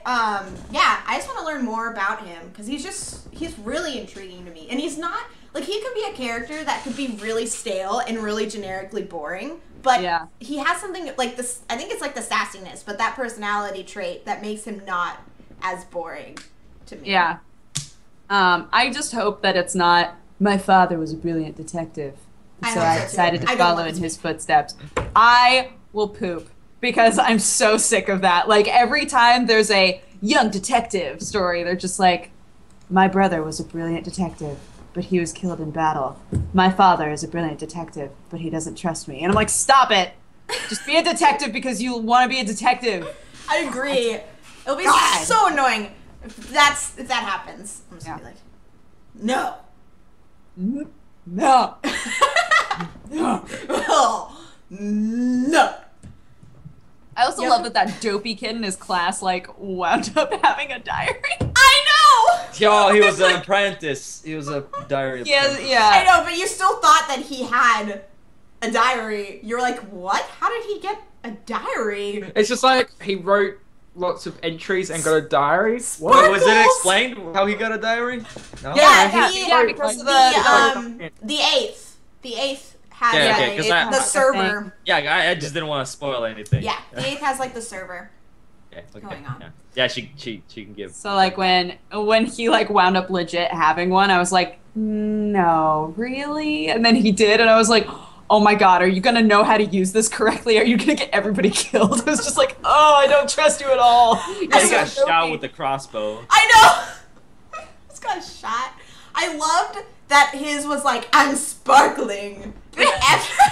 yeah, I just want to learn more about him because he's really intriguing to me, and he's not like he could be a character that could be really stale and really generically boring, but he has something like this. I think it's like the sassiness, but that personality trait that makes him not as boring to me. Yeah. I just hope that it's not, my father was a brilliant detective, so I decided to follow in his footsteps. I will poop, because I'm so sick of that. Like, every time there's a young detective story, they're just like, my brother was a brilliant detective, but he was killed in battle. My father is a brilliant detective, but he doesn't trust me. And I'm like, stop it! Just be a detective because you want to be a detective. I agree. It'll be so annoying if that happens. I'm just gonna be like, no. No. No. Oh, no. I also love that dopey kid in his class, like, wound up having a diary. I know! Yo, he was an apprentice. He was a diary apprentice. Yeah. I know, but you still thought that he had a diary. You're like, what? How did he get a diary? It's just like he wrote lots of entries and got a diary. What? Was it explained how he got a diary? No? Yeah, because of the eighth. The eighth has the server. Yeah, I just didn't want to spoil anything. Yeah, the eighth has like the server going on. Yeah, she can give. So like when he like wound up legit having one, I was like, no, really? And then he did, and I was like, oh my god, are you gonna know how to use this correctly? Are you gonna get everybody killed? I was just like, oh, I don't trust you at all. Yeah, he got shot with the crossbow. I know! Just got shot. I loved that his was like, I'm sparkling. Like, after he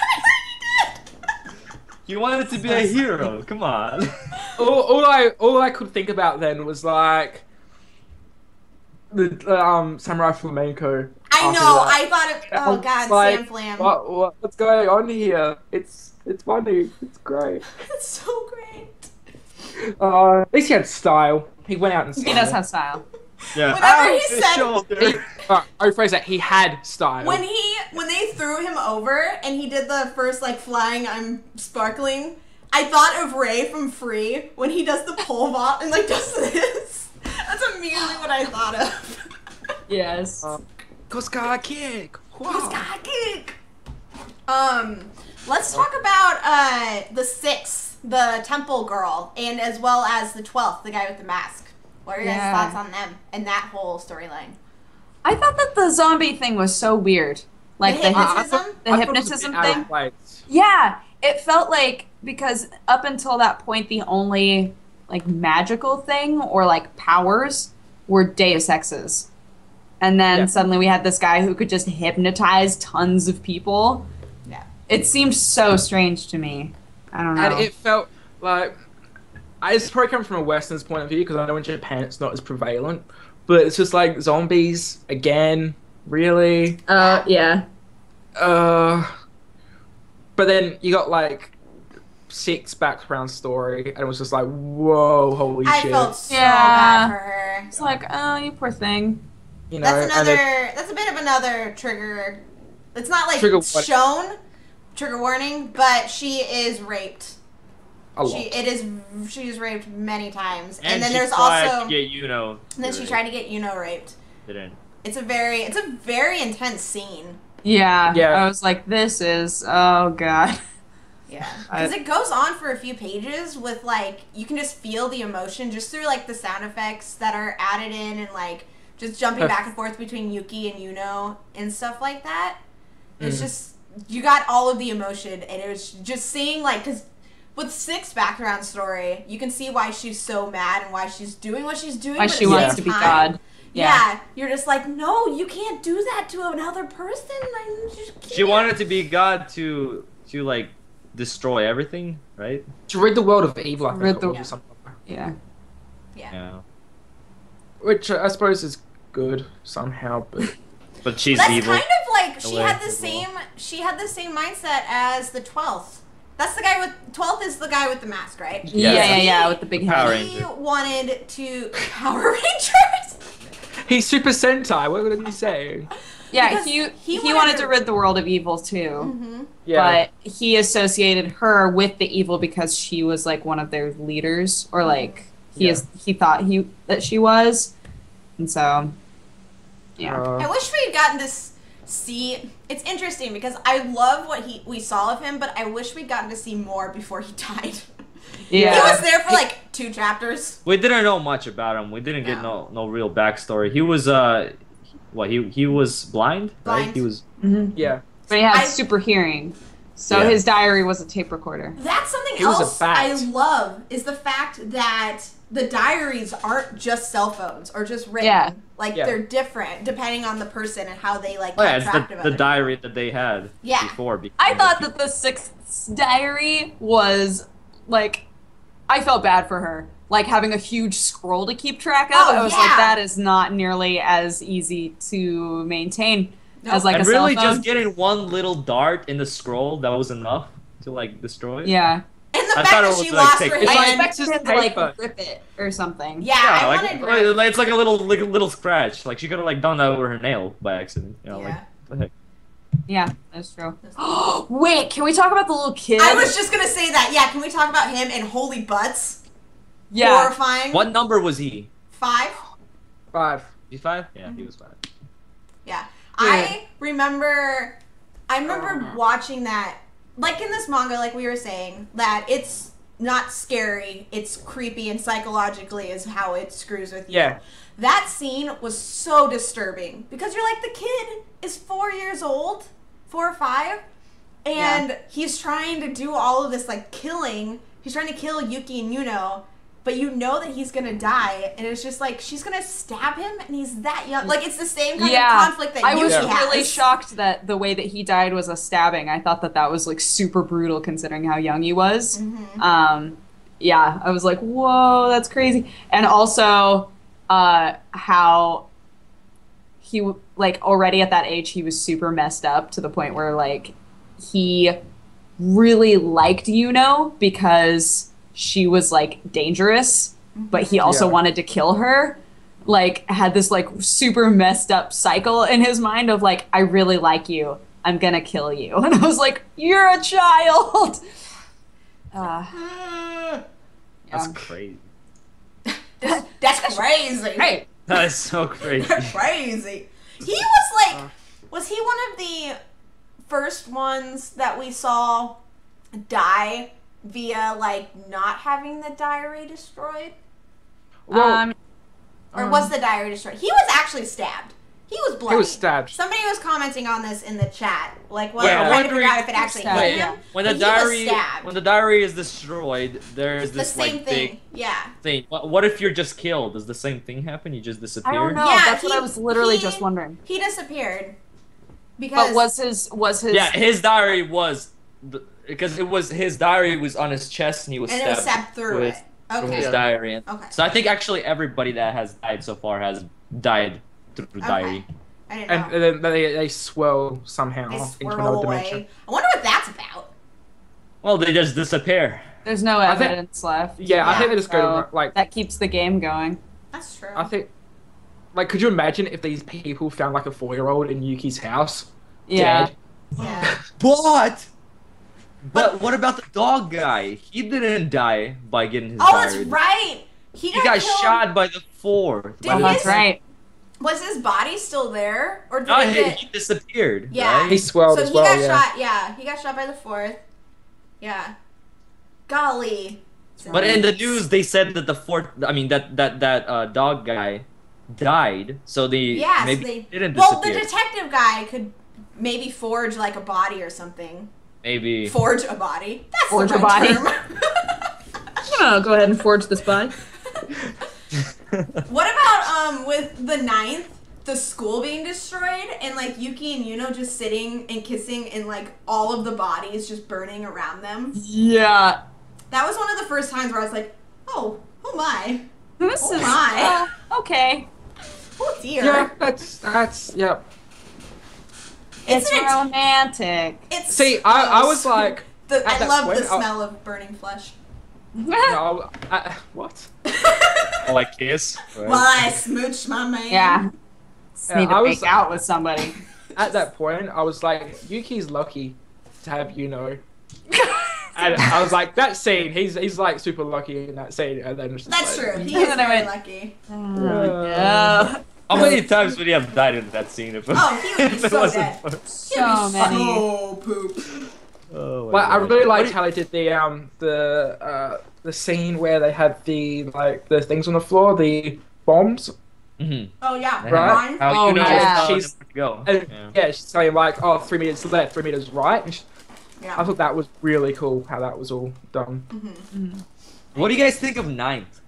did. You wanted to be a hero, come on. All I could think about then was like the Samurai Flamenco. I know. I thought it. Oh god, like, Sam Flam. What's going on here? It's funny. It's great. It's so great. At least he had style. He went out and He does have style. Yeah. Whenever he said, I rephrase that. He had style. when they threw him over and he did the first like flying, I'm sparkling. I thought of Ray from Free when he does the pole vault and like does this. That's immediately what I thought of. Yes. Koska kick. Koska kick. Let's talk about the sixth, the temple girl, and as well as the 12th, the guy with the mask. What are your guys' thoughts on them and that whole storyline? I thought that the zombie thing was so weird. Like the hypnotism? The hypnotism thing? Yeah, it felt like, because up until that point, the only like magical thing or like powers were Deus Exes. And then suddenly we had this guy who could just hypnotize tons of people. Yeah. It seemed so strange to me. I don't know. And it felt like it's probably coming from a Western's point of view because I know in Japan it's not as prevalent, but it's just like zombies again. Really? Yeah. But then you got like 6 background story, and it was just like, whoa, holy I shit! felt so bad for her. It's like, oh, you poor thing. You know, That's a bit of another trigger. It's not like shown trigger warning, but she is raped. a lot. She is raped many times, And then she there's tried also to get Yuno. and then she tried to get Yuno raped. Didn't. It's a very intense scene. Yeah. Yeah. I was like, this is, oh god. Yeah, because it goes on for a few pages with like you can just feel the emotion just through like the sound effects that are added in and like just jumping back and forth between Yuki and Yuno and stuff like that. It's just you got all of the emotion, and it was just seeing like because with 6 background story, you can see why she's so mad and why she's doing what she's doing. Why but she at the wants same to be time, God. Yeah, you're just like, no, you can't do that to another person. I just can't. She wanted to be God to like destroy everything, right? To rid the world of evil, I think Rid it the- was, or something like that. Yeah. Yeah. Which I suppose is good somehow, But she's That's evil. kind of like The she way had the it's same mindset as the 12th. That's the guy with 12th is the guy with the mask, right? Yeah, with the big Power head. He Ranger. wanted to Power Rangers. he's Super Sentai. What would he say? Yeah, Because he wanted to rid the world of evil too. Mm-hmm. Yeah, But he associated her with the evil because she was like one of their leaders, or like he thought that she was, and so yeah. I wish we had gotten to see. It's interesting because I love what we saw of him, but I wish we'd gotten to see more before he died. Yeah. He was there for like 2 chapters. We didn't know much about him. We didn't get no real backstory. He was he was blind, right? Blind. He was yeah. But he had super hearing, so Yeah. his diary was a tape recorder. That's something He was a else bat. I love is the fact that the diaries aren't just cell phones or just written. Yeah. Like Yeah. they're different depending on the person and how they like oh, yeah, keep it's track of the it. diary that they had Yeah. before. I thought that the 6th diary was like, I felt bad for her. Like having a huge scroll to keep track of. Oh, I was yeah. like, that is not nearly as easy to maintain as like and a really cell phone. just getting one little dart in the scroll that was enough to like destroy it. Yeah. And the I fact thought that it she was, like, lost take- her It's I hand. expected him to paper. like rip it or something. Yeah, Yeah, I like, wanted. it's like a little scratch. Like she could have like done that over her nail by accident. You know, Yeah. like what the heck? Yeah, that's true. Wait, can we talk about the little kid? I was just gonna say that. Yeah, can we talk about him and holy butts? yeah. Horrifying. What number was he? 5. 5. G5? Yeah, he was 5. Yeah. I remember watching that, like in this manga, like we were saying, that it's not scary, it's creepy and psychologically is how it screws with you. Yeah. That scene was so disturbing because you're like, the kid is 4 years old, 4 or 5, and he's trying to do all of this like killing. He's trying to kill Yuki and Yuno, but you know that he's gonna die, and it's just like she's gonna stab him, and he's that young. Like it's the same kind of conflict that I was Yuki has. really shocked that the way that he died was a stabbing. I thought that was like super brutal considering how young he was. Yeah, I was like, whoa, that's crazy. And also, how he like already at that age he was super messed up to the point where like he really liked Yuno because she was like dangerous, but he also wanted to kill her. Like had this like super messed up cycle in his mind of like, I really like you, I'm gonna kill you. And I was like, you're a child. That's crazy. That's crazy. Hey, That is so crazy. Crazy. He was like, was he one of the first ones that we saw die via like not having the diary destroyed? Well, Or was the diary destroyed? He was actually stabbed. He was bloody. he was stabbed. Somebody was commenting on this in the chat. Like, well, Yeah, trying to figure wondering- out if it actually Stabbed, hit yeah. him. When but the diary is destroyed, there's the this same like thing. big Yeah. thing. What if you're just killed? Does the same thing happen? You just disappear? I don't know. Yeah, That's what I was literally just wondering. He disappeared because But was his Yeah, his diary was because it was his diary was on his chest and he was And it was stabbed through it. From Okay. his diary. And Okay. so I think actually everybody that has died so far has died through the diary. I didn't know. And then they swirl somehow They into swirl another away. dimension. I wonder what that's about. Well, they just disappear. There's no I think- evidence left. Yeah, I think they just go So to, like, that keeps the game going. That's true. I think, like, could you imagine if these people found like a 4-year-old in Yuki's house? Yeah. Dead? Yeah. But what about the dog guy? He didn't die by getting his Oh, diary. that's right. He He got killed. shot by the 4. Did Oh, his- that's right. Was his body still there, or did No, it get? he disappeared. Yeah. Right? He swirled So as he well, got yeah. shot. Yeah, he got shot by the 4th. Yeah. Golly. But in the news, they said that the 4th. I mean, that dog guy died. So they Yeah, maybe so they didn't Well, the disappear. detective guy could maybe forge like a body or something. Maybe. Forge a body. That's Forge the a right body. term. I'm gonna go ahead and forge this body. What about with the 9th, the school being destroyed, and like Yuki and Yuno just sitting and kissing, and like all of the bodies just burning around them? Yeah. That was one of the first times where I was like, oh my, This Oh is my. okay. oh dear. Yeah, that's yeah. It's It's an ex- romantic. It's See, I was like, the, at I that love point, the smell of burning flesh. no, what? Like kiss. Right? While I smooch my man. Yeah. Just Yeah, need to I make was- out with somebody. At that point, I was like, Yuki's lucky to have Yuno. And I was like, that scene, he's like super lucky in that scene. And then it's just That's like, true. He And is then I very went- lucky. Yeah. How many times would he have died in that scene? If Oh, he would be if it so wasn't dead. for- He'd So be many. so poop. Oh my Well, I God. really What liked do how they did the scene where they had the things on the floor, the bombs. Mhm. Oh yeah, Right. mine. How Oh, you know yeah. it's She's- to go? And Yeah. yeah, she's saying like, oh, 3 meters left, 3 meters right. And I Yeah. thought that was really cool how that was all done. Mm-hmm. What do you guys think of 9th?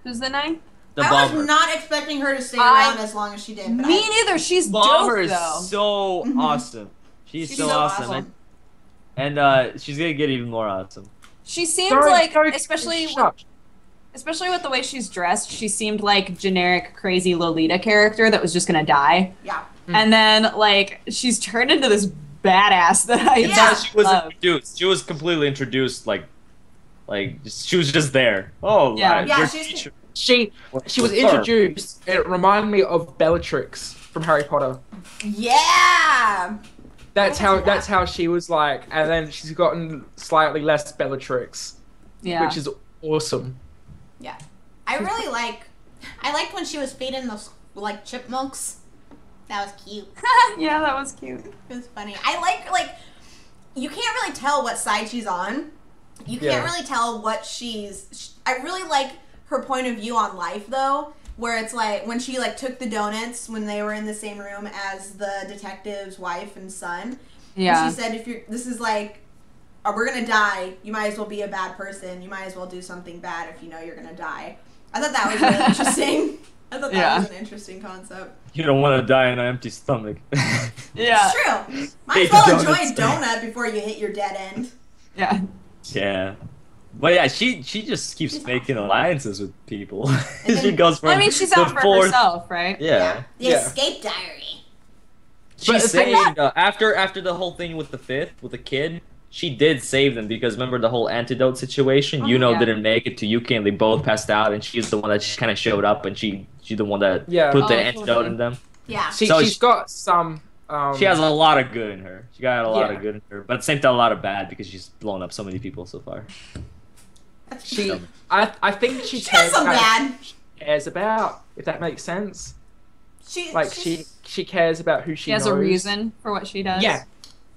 Who's the 9? The I bomber. was not expecting her to stay I- around as long as she did. But Me neither. She's Bomber dope is though. so Mhm. awesome. She's, She's so, so awesome. awesome. And she's gonna get even more awesome. She seems Sorry, like, sorry, especially shut. with the way she's dressed, she seemed like generic crazy Lolita character that was just gonna die. yeah. And then like she's turned into this badass that I Yeah. just She was love. introduced. She was completely introduced. She was just there. Oh, Yeah. Yeah, your she's- teacher. She was Sir. introduced. It reminded me of Bellatrix from Harry Potter. Yeah. That's how she was like, and then she's gotten slightly less Bellatrix, Yeah. which is awesome. Yeah. I liked when she was feeding those like chipmunks. That was cute. yeah, that was cute. It was funny. I like you can't really tell what side she's on. You can't Yeah. really tell what I really like her point of view on life though, where it's like when she like took the donuts when they were in the same room as the detective's wife and son. Yeah. And she said, this is like, we're gonna die, you might as well be a bad person. You might as well do something bad if you know you're gonna die. I thought that was really interesting. I thought that Yeah. was an interesting concept. You don't want to die on an empty stomach. Yeah. It's true. Might Hate as well the enjoy a donuts. donut before you hit your dead end. Yeah. Yeah. But yeah, she just keeps She's making alliances with people. And she then- goes from Well, I mean, she's the out for fourth- herself, right? Yeah. The Yeah. escape diary. She But the thing saved after the whole thing with the 5th with the kid. She did save them because remember the whole antidote situation. Oh, Yuno yeah. didn't make it to Yuki and they both passed out, and she's the one that kind of showed up, and she's the one that Yeah. put the Oh, antidote totally. in them. Yeah. So She's got some. She has a lot of good in her. She got a lot Yeah. of good in her, but at the same time a lot of bad because she's blown up so many people so far. That's She, I think she She has some about- bad. cares about, if that makes sense. She's- She cares about who she She has knows. a reason for what she does. Yeah,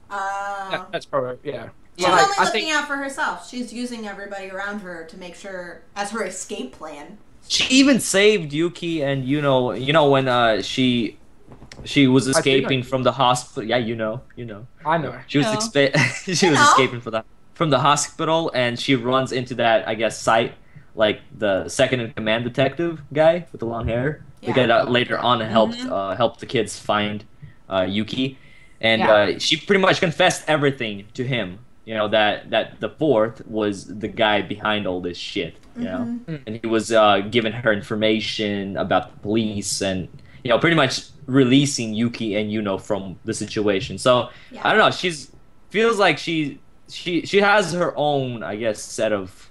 Uh, that's probably yeah. she's But, only like, I looking think out for herself. She's using everybody around her to make sure as her escape plan. She even saved Yuki and Yuno when she was I think escaping from the hospital. Yeah, you know. I know. She was Yeah. she was know. escaping from the hospital, and she runs into that, I guess, site, like the second in command detective guy with the long hair. The Yeah. guy that later on helped Mhm. helped the kids find Yuki, and Yeah. she pretty much confessed everything to him. You know that the fourth was the guy behind all this shit. You know, and he was giving her information about the police and pretty much releasing Yuki and Yuno from the situation. So I don't know. She's feels like she has her own, I guess, set of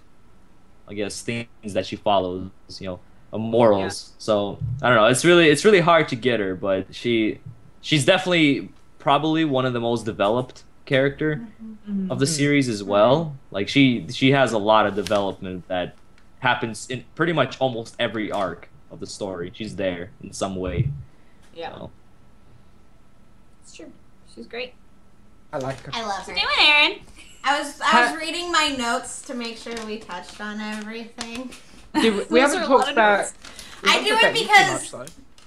things that she follows. Morals. Yeah. So I don't know. It's really hard to get her, but she's definitely probably one of the most developed character of the series as well. Like she has a lot of development that happens in pretty much almost every arc of the story. She's there in some way. Yeah. So. It's true. She's great. I like her. I love her. Doing Aaron. I was reading my notes to make sure we touched on everything. Dude, we haven't talked about. I do it because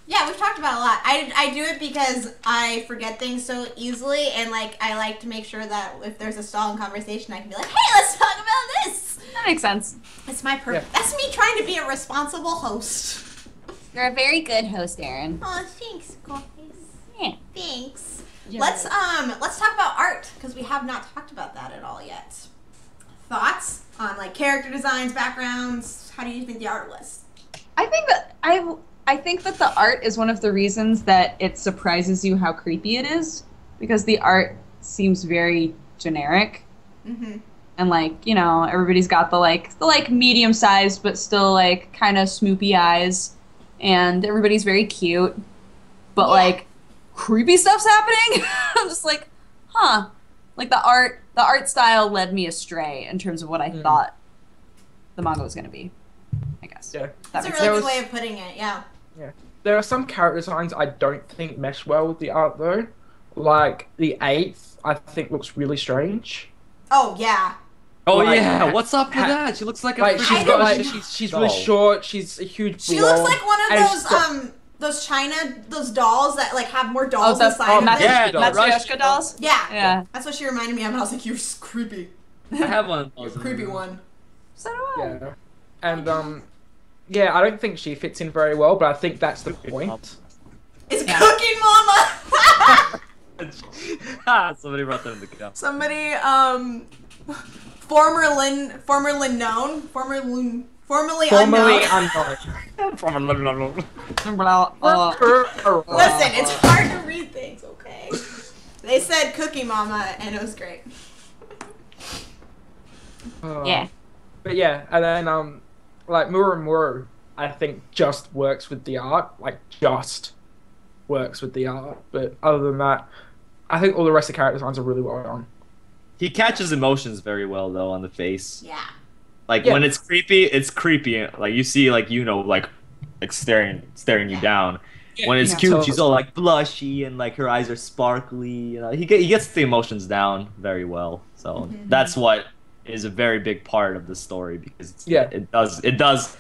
yeah, we've talked about a lot. I do it because I forget things so easily, and like I like to make sure that if there's a stall in conversation, I can be like, hey, let's talk about this. That makes sense. It's my purpose. Yeah. That's me trying to be a responsible host. You're a very good host, Aaron. Oh, thanks, guys. Yeah. Thanks. Yeah. Let's talk about art because we have not talked about that at all yet. Thoughts on like character designs, backgrounds? How do you think the art was? I think that the art is one of the reasons that it surprises you how creepy it is, because the art seems very generic. Mm-hmm. And everybody's got the medium-sized but still kind of smoopy eyes, and everybody's very cute, but creepy stuff's happening. I'm just like, huh. Like the art style led me astray in terms of what I thought the manga was gonna be, I guess. Yeah. That's a really good way of putting it, yeah. Yeah. There are some character designs I don't think mesh well with the art though. Like the 8th, I think looks really strange. Oh yeah. Oh yeah, what's up with that? She looks like a she's got she's really short, she's a huge She looks like one of those dolls that have more dolls inside of them. Yeah, Matsuyoshika dolls? Yeah. That's what she reminded me of, and I was like, you're creepy. I have one of You're those. a creepy one. So do I. Yeah. And yeah, I don't think she fits in very well, but I think that's the point. It's Cooking Mama! Somebody brought that in the cup. Somebody, formerly unknown. Listen, it's hard to read things, okay? They said Cookie Mama, and it was great. Yeah. But yeah, and then Muru, I think just works with the art, just works with the art. But other than that, I think all the rest of the character designs are really well done. He catches emotions very well though on the face. Yeah. When it's creepy, it's creepy. Like you see, staring you down. Yeah. When it's cute, she's all blushy and her eyes are sparkly. He gets the emotions down very well. So that's what is a very big part of the story, because it does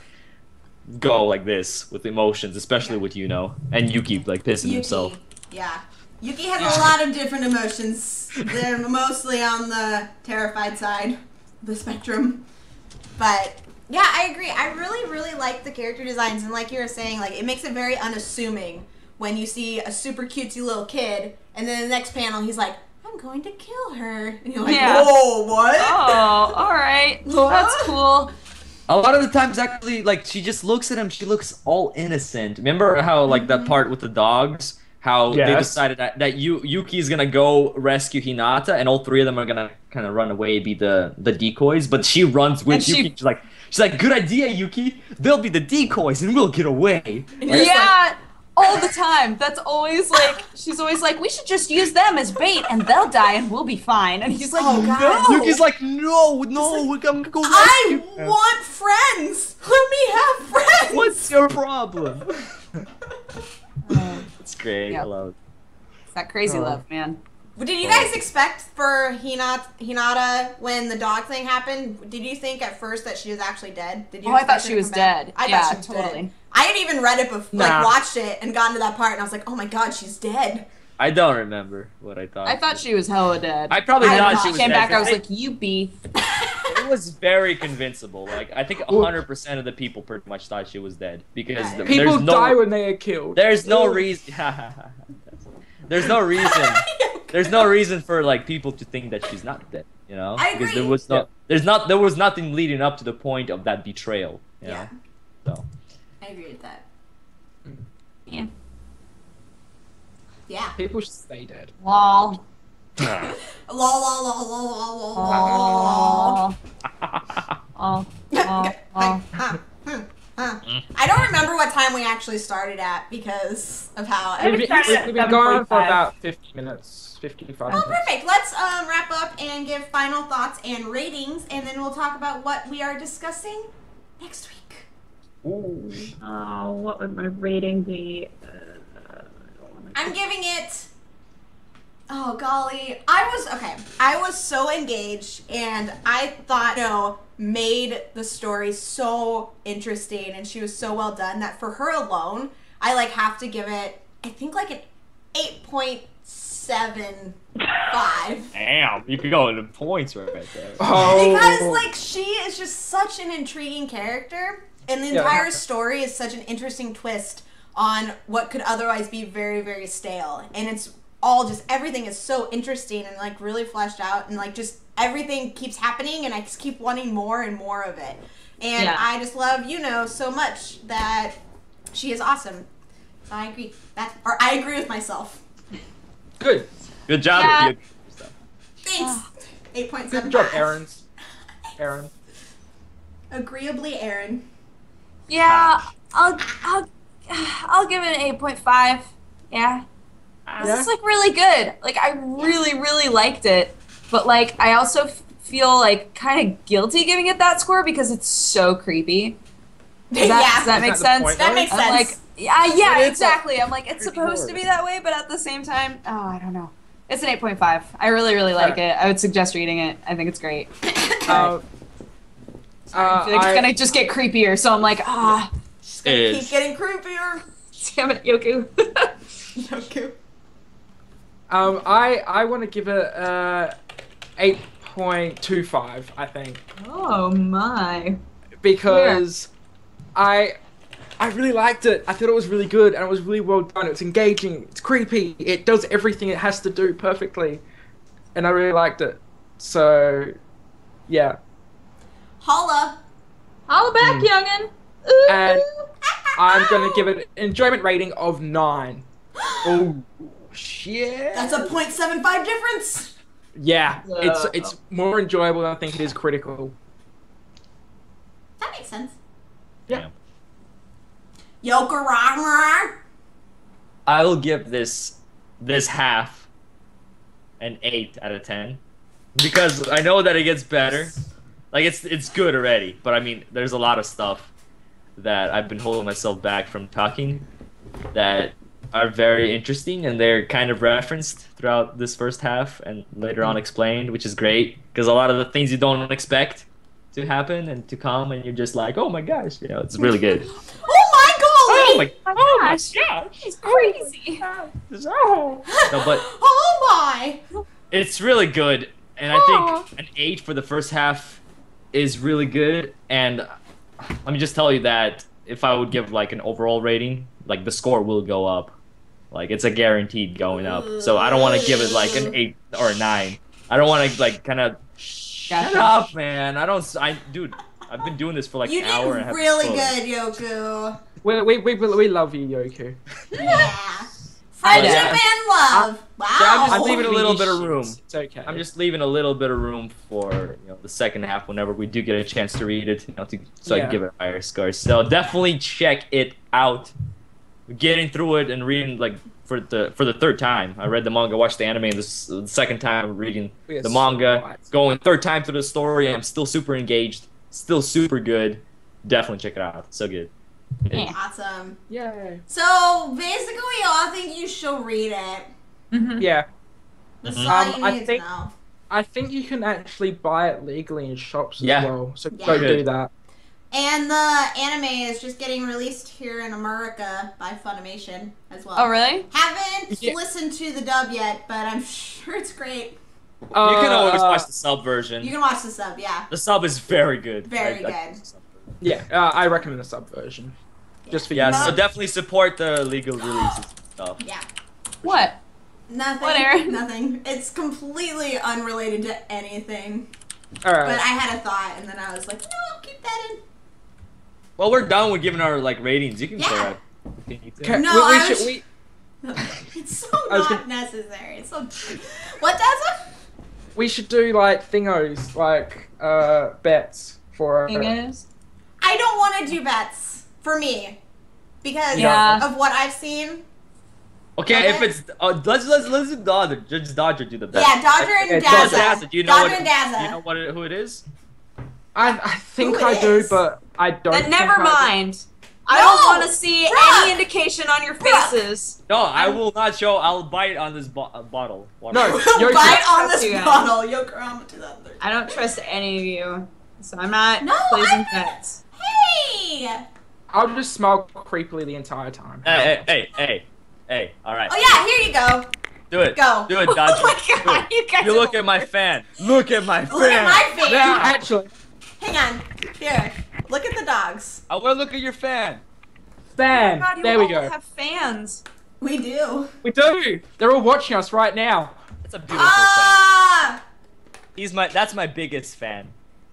go like this with emotions, especially with Yuno and Yuki pissing himself. Yeah. Yuki has a lot of different emotions. They're mostly on the terrified side of the spectrum. But yeah, I agree. I really, really like the character designs, and like you were saying, it makes it very unassuming when you see a super cutesy little kid, and then the next panel he's like, I'm going to kill her. And you're like, whoa, what? Oh, alright. That's cool. A lot of the times, actually, she just looks at him, she looks all innocent. Remember how, that part with the dogs? How they decided that Yuki's gonna go rescue Hinata, and all three of them are gonna kind of run away, be the decoys, but she runs with Yuki. She's like, good idea, Yuki. They'll be the decoys, and we'll get away. All the time. That's always she's always like, we should just use them as bait, and they'll die, and we'll be fine. And he's like, no. Yuki's like, no, we're gonna go rescue I want friends. Let me have friends. What's your problem? It's great. Yeah. I love it. It's that crazy love, man. Did you guys expect for Hinata when the dog thing happened? Did you think at first that she was actually dead? Did you? I thought she was dead. I thought she was totally dead. I had even read it before, watched it and gotten to that part, and I was like, oh my god, she's dead. I don't remember what I thought. I thought she was hella dead. I probably thought she was came dead. back, I was like, you be. It was very convincible. I think 100% of the people pretty much thought she was dead, because people die when they are killed. There's no reason. There's no reason there's no reason for like people to think that she's not dead. You know, I agree. because there was nothing leading up to the point of that betrayal. You know? So I agree with that. Yeah. Yeah. People should stay dead. Lol. Lol, lol, lol, lol, lol, lol, lol. Oh. I don't remember what time we actually started at because of how. We've been going for about 50 minutes, 55 Oh, minutes. perfect. Let's wrap up and give final thoughts and ratings, and then we'll talk about what we are discussing next week. Ooh. Oh, what would my rating be? I'm giving it. Oh golly, I was so engaged, and I thought made the story so interesting, and she was so well done that for her alone, I like have to give it. I think like an 8.75. damn, you could go into points right there. Oh. Because like she is just such an intriguing character, and the entire story is such an interesting twist on what could otherwise be very, very stale, and it's all just everything is so interesting and like really fleshed out, and like just everything keeps happening, and I just keep wanting more and more of it. And I just love Yuno so much that she is awesome. So I agree. I agree with myself. Good. Good job. Yeah. Thanks. 8.75. Good job, Aaron. Agreeably, Aaron. Yeah, I'll give it an 8.5. Yeah. This is like really good. Like I really liked it, but like I also feel like kind of guilty giving it that score because it's so creepy. Does that make sense? That makes sense. I'm like, yeah, exactly. I'm like, it's supposed to be that way, but at the same time, I don't know. It's an 8.5. I really like it. I would suggest reading it. I think it's great. I feel like it's gonna just get creepier, so I'm like, She's gonna keep getting creepier. Damn it, Yoku. Yoku. I want to give it 8.25, I think. Oh my. Because I really liked it. I thought it was really good, and it was really well done. It's engaging, it's creepy, it does everything it has to do perfectly, and I really liked it. So, yeah. Holla back, youngin'. And I'm gonna give it an enjoyment rating of 9. Oh, shit. That's a 0.75 difference. Yeah, it's more enjoyable than I think it is critical. That makes sense. Yeah. Yokarama. I will give this half an 8 out of 10 because I know that it gets better. Like it's good already, but I mean, there's a lot of stuff that I've been holding myself back from talking that are very interesting, and they're kind of referenced throughout this first half and later on explained, which is great because a lot of the things you don't expect to happen and to come, and you're just like, oh my gosh, it's really good. Oh my gosh. It's crazy. No, but Oh my. it's really good, and I think an 8 for the first half is really good. And let me just tell you that if I would give like an overall rating, like the score will go up. Like it's a guaranteed going up. So I don't want to give it like an 8 or a 9. I don't want to like kind of shut up, man. Dude, I've been doing this for like an hour and a half. You did really good, Yoku. We love you, Yoku. Yeah. Friendship and love. Wow. I'm leaving a little bit of room. It's okay. I'm just leaving a little bit of room for the second half whenever we do get a chance to read it, so I can give it a higher score. So definitely check it out. Getting through it and reading like for the third time. I read the manga, watched the anime, and this is the second time I'm reading the manga. Going third time through the story. I'm still super engaged. Still super good. Definitely check it out. So good. Yeah. Awesome. Yay. So basically, I think you should read it. Mm-hmm. Yeah. That's all you need to know. I think you can actually buy it legally in shops as well. So Yeah. go do that. And the anime is just getting released here in America by Funimation as well. Oh, really? Haven't listened to the dub yet, but I'm sure it's great. You can always watch the sub version. You can watch the sub, yeah. The sub is very good. Very good. Yeah, I recommend the sub version. Just for you. So definitely support the legal releases and stuff. Yeah. What? Nothing. Whatever. Nothing. It's completely unrelated to anything. All right. But I had a thought, and then I was like, no, I'll keep that in. Well, we're done with giving our like ratings. You can Yeah. say that. Okay, No, we I should. was- We, It's so I was not gonna- necessary. It's so. What, Daza? we should do like thingos, like bets for. Thing is, I don't want to do bets for me because Yeah. of what I've seen. Okay, if it's let's do Dodger. Just Dodger do the best. Yeah, Dodger and Okay, Daza. Daza, do you know Dodger what? and Daza. You know what? Who it is? I think Who I it do, is? but I don't. then never think I do. mind. I No! don't want to see Bruh! any indication on your Bruh! faces. No, I will not show. I'll bite on this bottle. No. Yoki. Bite on this You guys. bottle. Yokorama 2013. I don't trust any of you, so I'm not No, placing I'm- bets. Hey! I'll just smile creepily the entire time. Hey! All right. Oh yeah, here you go. Do it. Go. Do it, Dodger. Oh my god, you guys You are look the at my worst. fan. Look at my fan. Look at my face. Yeah, actually, Hang on. Here. Look at the dogs. I want to look at your fan. fan. God, you There we all go. have fans. We do. We do. They're all watching us right now. That's a beautiful fan. Ah! That's my biggest fan.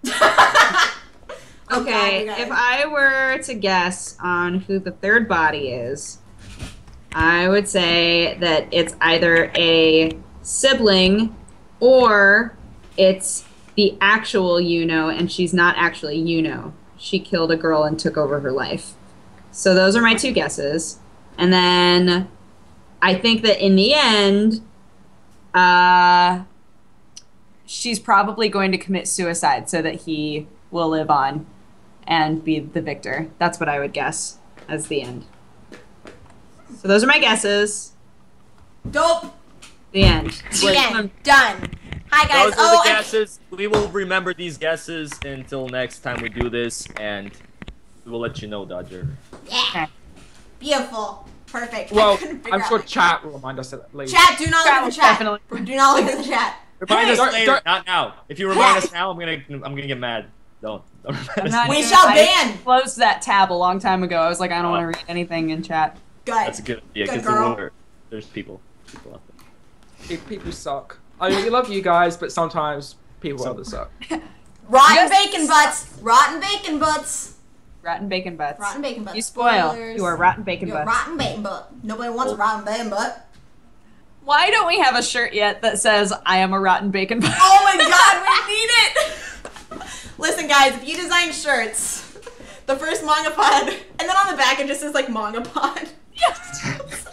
Oh, God, Okay, you guys. if I were to guess on who the third body is, I would say that it's either a sibling or it's the actual Yuno, and she's not actually Yuno. She killed a girl and took over her life. So those are my two guesses. And then I think that in the end, she's probably going to commit suicide so that he will live on and be the victor. That's what I would guess as the end. So those are my guesses. Dope. The end. The end. Done. Hi guys. Those are the I- guesses. We will remember these guesses until next time we do this, and we will let you know, Dodger. Yeah. Beautiful. Perfect. I Well, couldn't figure I'm out sure my- chat will remind us at least. Chat, do not Chat look will at the chat. definitely- Do not look at the chat. Remind us Don't- later, don't- not now. If you remind us now, I'm gonna get mad. Don't remind I'm us. not We even- shall I ban. closed that tab a long time ago. I was like, I don't want to read anything in chat. Good. That's a good idea Good because girl. there's people out there. People suck. I mean, we love you guys, but sometimes people others suck. Rotten Yes. bacon butts. Rotten bacon butts. Rotten bacon butts. Rotten bacon butts. You spoil. Spoilers. You are rotten bacon You're a butts. rotten bacon butt. Nobody wants Oh. a rotten bacon butt. Why don't we have a shirt yet that says, I am a rotten bacon butt? Oh my god, we need it! Listen guys, if you design shirts, the first MangaPod, and then on the back it just says like MangaPod. Yes.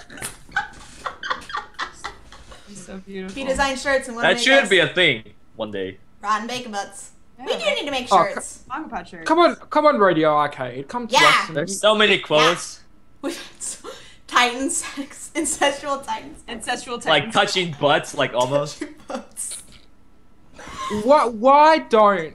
So beautiful. If you design shirts and want That should be a thing one day. rotten bacon butts. Yeah, We do right. need to make Oh, shirts. MangaPod shirt. Come on, Radio Arcade. Come to Yeah. us. and- There's so many quotes, Titan sex, incestual titans. Ancestral like Titans. touching butts, like almost. Why don't?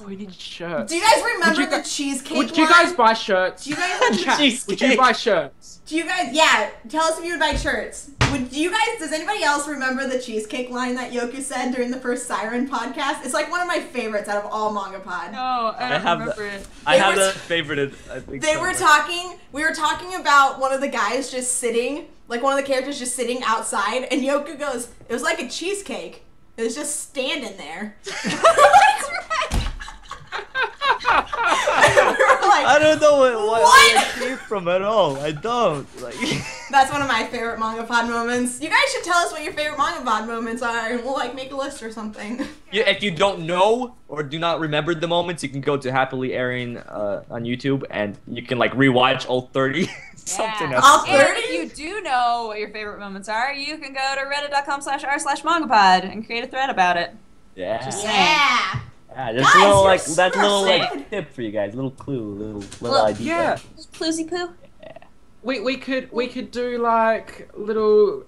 Oh, we need shirts. Do you guys remember you the gu- cheesecake Would you one? guys buy shirts? Do you guys Chat, would you Cheesecake. buy shirts? Do you guys? Yeah, tell us if you would buy shirts. Do you guys? Does anybody else remember the cheesecake line that Yoku said during the first Siren podcast? It's like one of my favorites out of all MangaPod. No, I don't have remember it. I They have were that favorited. I think They were somewhere. talking. We were talking about one of the guys just sitting, like one of the characters just sitting outside, and Yoku goes, "It was like a cheesecake. It was just standing there." We were like, I don't know what What? it came from at all. I don't like. that's one of my favorite MangaPod moments. You guys should tell us what your favorite MangaPod moments are, and we'll like make a list or something. If you don't know or do not remember the moments, you can go to HappiLeeErin on YouTube and you can like rewatch all 30 something Yeah. else. All And 30? if you do know what your favorite moments are, you can go to reddit.com/r/mangapod and create a thread about it. Yeah. Just Yeah. Yeah, just Guys, a little you're like that's a super little sick. like tip for you guys, little clue, little Look, idea. Yeah, Cluesy poo. we could do like little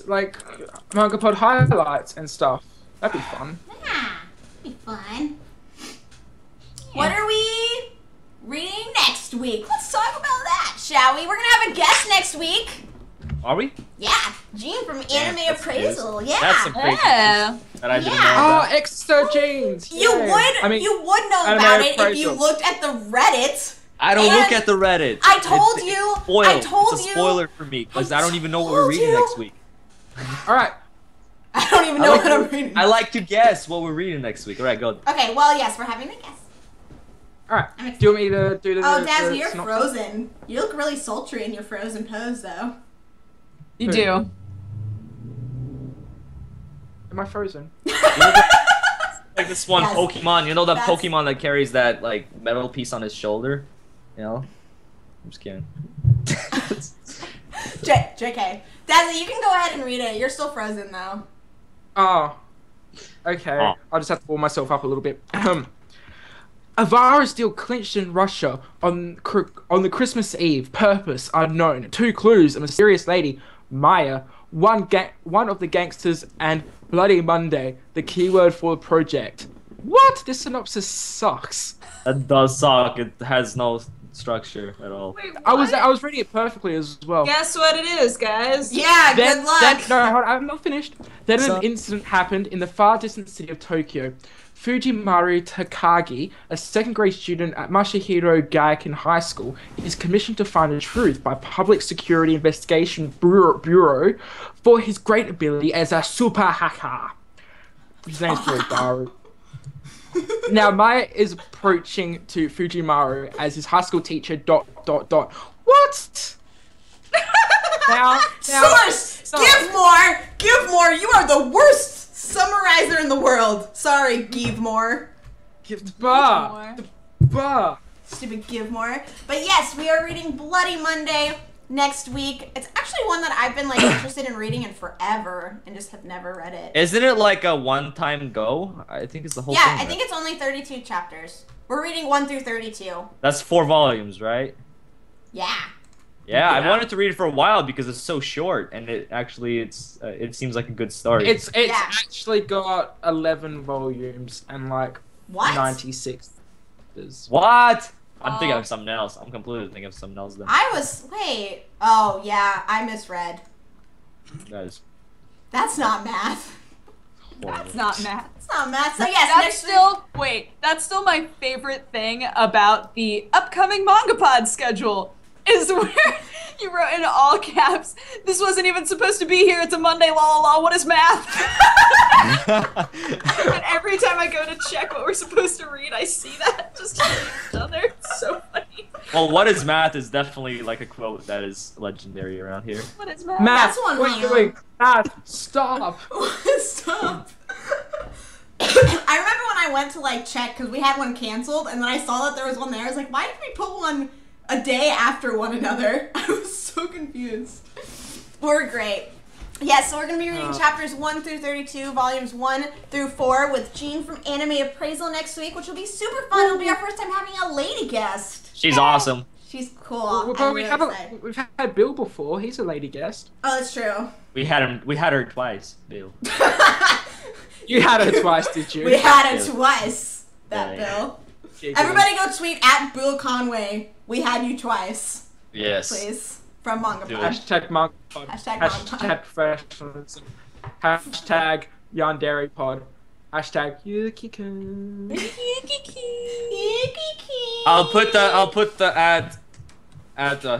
like MangaPod highlights and stuff. That'd be fun. Yeah. Be fun. What are we reading next week? Let's talk about that, shall we? We're gonna have a guest next week. Are we? Yeah, Jean from Yeah, Anime that's Appraisal. news. Yeah. That's some crazy Yeah. news that I didn't Yeah. know Oh, about. extra jeans. You Yay. would I mean, you would know Anime about it if you Appraisal. looked at the Reddit. I don't And look at the Reddit. I told It's you. spoiled. I told it's a you. spoiler for me because I don't even know what we're told reading you. next week. All right. I don't even know what I'm reading. I like to guess what we're reading next week. All right, go. Okay, well, yes, we're having a guess. All right. Do you want me to do the? Oh, Dazzy, the you're synopsis? frozen. You look really sultry in your frozen pose, though. You do. Am I frozen? Like this one Yes. Pokemon, you know that That's- Pokemon that carries that like metal piece on his shoulder? You know? I'm just kidding. JK. Dazzy, you can go ahead and read it. You're still frozen, though. Oh. Okay. Oh. I'll just have to warm myself up a little bit. A virus deal clinched in Russia on the Christmas Eve. Purpose unknown. 2 clues: a mysterious lady, Maya, one of the gangsters, and Bloody Monday, the keyword for the project. What? This synopsis sucks. That does suck. It has no structure at all. Wait, I was reading it perfectly as well. Guess what it is, guys? Yeah, good luck. No, hold on, I'm not finished. Then So- an incident happened in the far distant city of Tokyo. Fujimaru Takagi, a second-grade student at Masahiro Gaikin High School, is commissioned to find the truth by Public Security Investigation Bureau for his great ability as a super hacker. His name's Baru. Now, Maya is approaching to Fujimaru as his high school teacher, ... What? now, Source! so- Give more! Give more! You are the worst summarizer in the world. Sorry, give more. Give bar. Bar. Stupid give more. But yes, we are reading Bloody Monday next week. It's actually one that I've been like interested in reading in forever and just have never read it. Isn't it like a one-time go? I think it's the whole Yeah, thing. I right? think it's only 32 chapters. We're reading 1 through 32. That's 4 volumes, right? Yeah. Yeah, I Yeah. wanted to read it for a while because it's so short, and it seems like a good story. It's Yeah. actually got 11 volumes and like What? 96. What? I'm Oh. thinking of something else. I'm completely thinking of something else then. Wait. Oh, yeah, I misread. That is That's not math. horrible. That's not math. It's not math. So yes, That's next week. still that's still my favorite thing about the upcoming MangaPod schedule is where you wrote in all caps, "This wasn't even supposed to be here. It's a Monday. La la la. What is math?" And every time I go to check what we're supposed to read, I see that just on each other. It's so funny. Well, what is math is definitely like a quote that is legendary around here. What is math? Math. That's one What are you wrong. doing? Math. Stop. Stop. I remember when I went to like check because we had one canceled, and then I saw that there was one there. I was like, why did we put one a day after one another? I was so confused. We're great. Yes, so we're going to be reading chapters 1 through 32, volumes 1 through 4 with Jean from Anime Appraisal next week, which will be super fun. It'll be our first time having a lady guest. She's awesome. She's cool. But I'm we really haven't. excited. We've had Bill before. He's a lady guest. Oh, that's true. We had her twice, Bill. You had her twice, did you? We had it Yeah. twice, that Yeah. Bill. Yeah, Everybody go tweet at Bill Conway. We had you twice, Yes. please. From Do MangaPod. it. Hashtag MangaPod. Hashtag Hashtag professionalism. Hashtag Yandere pod. Hashtag Yukiko. I'll put the at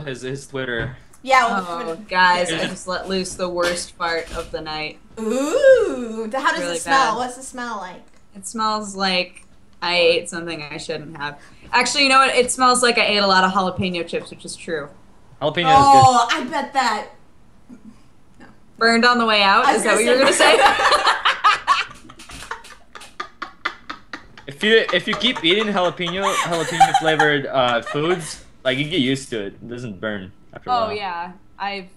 his Twitter. Yeah. Oh, guys, I just let loose the worst fart of the night. Ooh. How does Really it smell? bad. What's it smell like? It smells like I ate something I shouldn't have. Actually, you know what? It smells like I ate a lot of jalapeno chips, which is true. Jalapeno Oh, I bet that. Burned on the way out? I was Is that what you were gonna gonna say? is good. If you keep eating jalapeno flavored foods, like you get used to it. It doesn't burn after a Oh while. yeah, I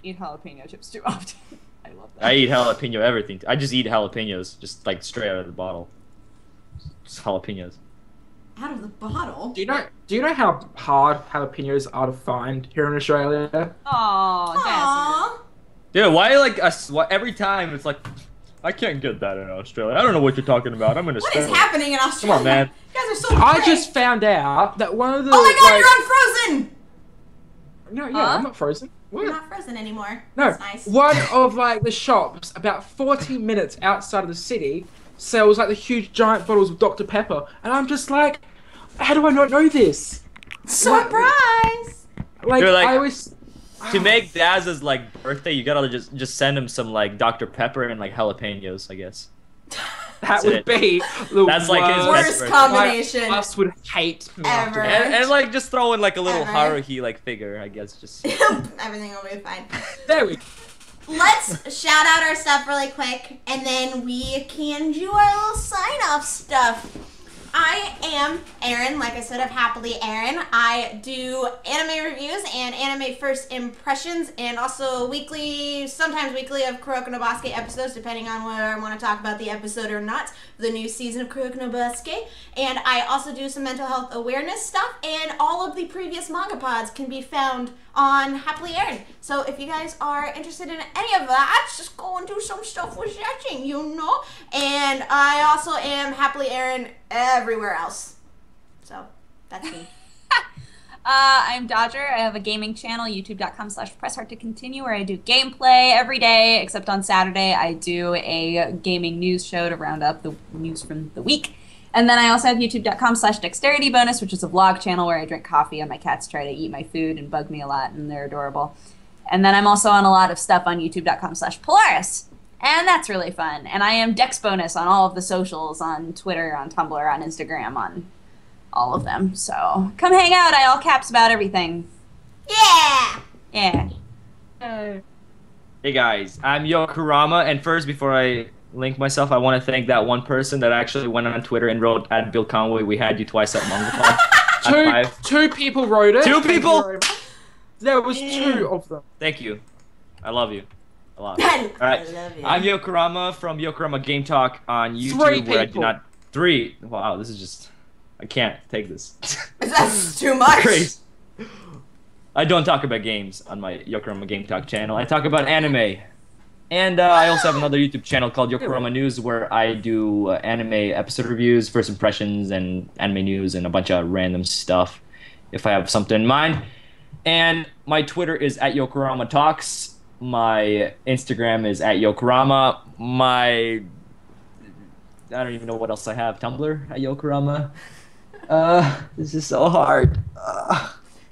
eat jalapeno chips too often. I love that. I eat jalapeno everything. I just eat jalapenos, just like straight out of the bottle. Just jalapenos. Out of the bottle. Do you know how hard jalapenos are to find here in Australia? Oh, Aww. Dude, why every time it's like, I can't get that in Australia. I don't know what you're talking about. I'm in What is Australia. happening in Australia? Come on, man. You guys are so I great. just found out that one of the. Oh my god, like, you're unfrozen! No, yeah, Huh? I'm not frozen. You're What? not frozen anymore. No, That's nice. one of like the shops about 40 minutes outside of the city sells like the huge giant bottles of Dr. Pepper, and I'm just like, how do I not know this? Surprise! Like, You're like- I always To make Daz's like birthday, you gotta just send him some like Dr. Pepper and like jalapenos, I guess. That would be the That's like his worst best combination. My boss would hate me Ever. after that. and like just throw in like a little Ever. Haruhi like figure, I guess. Just Everything will be fine. There we go. Let's shout out our stuff really quick, and then we can do our little sign-off stuff. I am Erin, like I said, of HappiLeeErin. I do anime reviews and anime first impressions, and also weekly, sometimes weekly, of Kuroko no Basuke episodes, depending on whether I want to talk about the episode or not, the new season of Kuroko no Basuke. And I also do some mental health awareness stuff, and all of the previous manga pods can be found on HappiLeeErin. So if you guys are interested in any of that, just go and do some stuff with Zaching, you know? And I also am HappiLeeErin everywhere else. So that's me. I'm Dodger. I have a gaming channel, youtube.com/presshearttocontinue, where I do gameplay every day, except on Saturday I do a gaming news show to round up the news from the week. And then I also have youtube.com/dexterity-bonus, which is a vlog channel where I drink coffee and my cats try to eat my food and bug me a lot, and they're adorable. And then I'm also on a lot of stuff on youtube.com/Polaris. And that's really fun. And I am Dex Bonus on all of the socials, on Twitter, on Tumblr, on Instagram, on all of them. So come hang out. I all caps about everything. Yeah! Yeah. Hey guys, I'm Yokurama, and first, before I link myself, I want to thank that one person that actually went on Twitter and wrote at Bill Conway, we had you twice at MangaPod. Two people wrote it. Two people? There was two of them. Thank you. I love you. A lot. I Alright, love you. I'm Yokurama from Yokurama Game Talk on YouTube, Three where I do people. not... Three? Wow, this is just... I can't take this. That's too much. Crazy. I don't talk about games on my Yokurama Game Talk channel. I talk about anime. And I also have another YouTube channel called Yokurama News, where I do anime episode reviews, first impressions, and anime news, and a bunch of random stuff, if I have something in mind. And my Twitter is at Yokurama Talks. My Instagram is at Yokurama. I don't even know what else I have. Tumblr at Yokurama. This is so hard.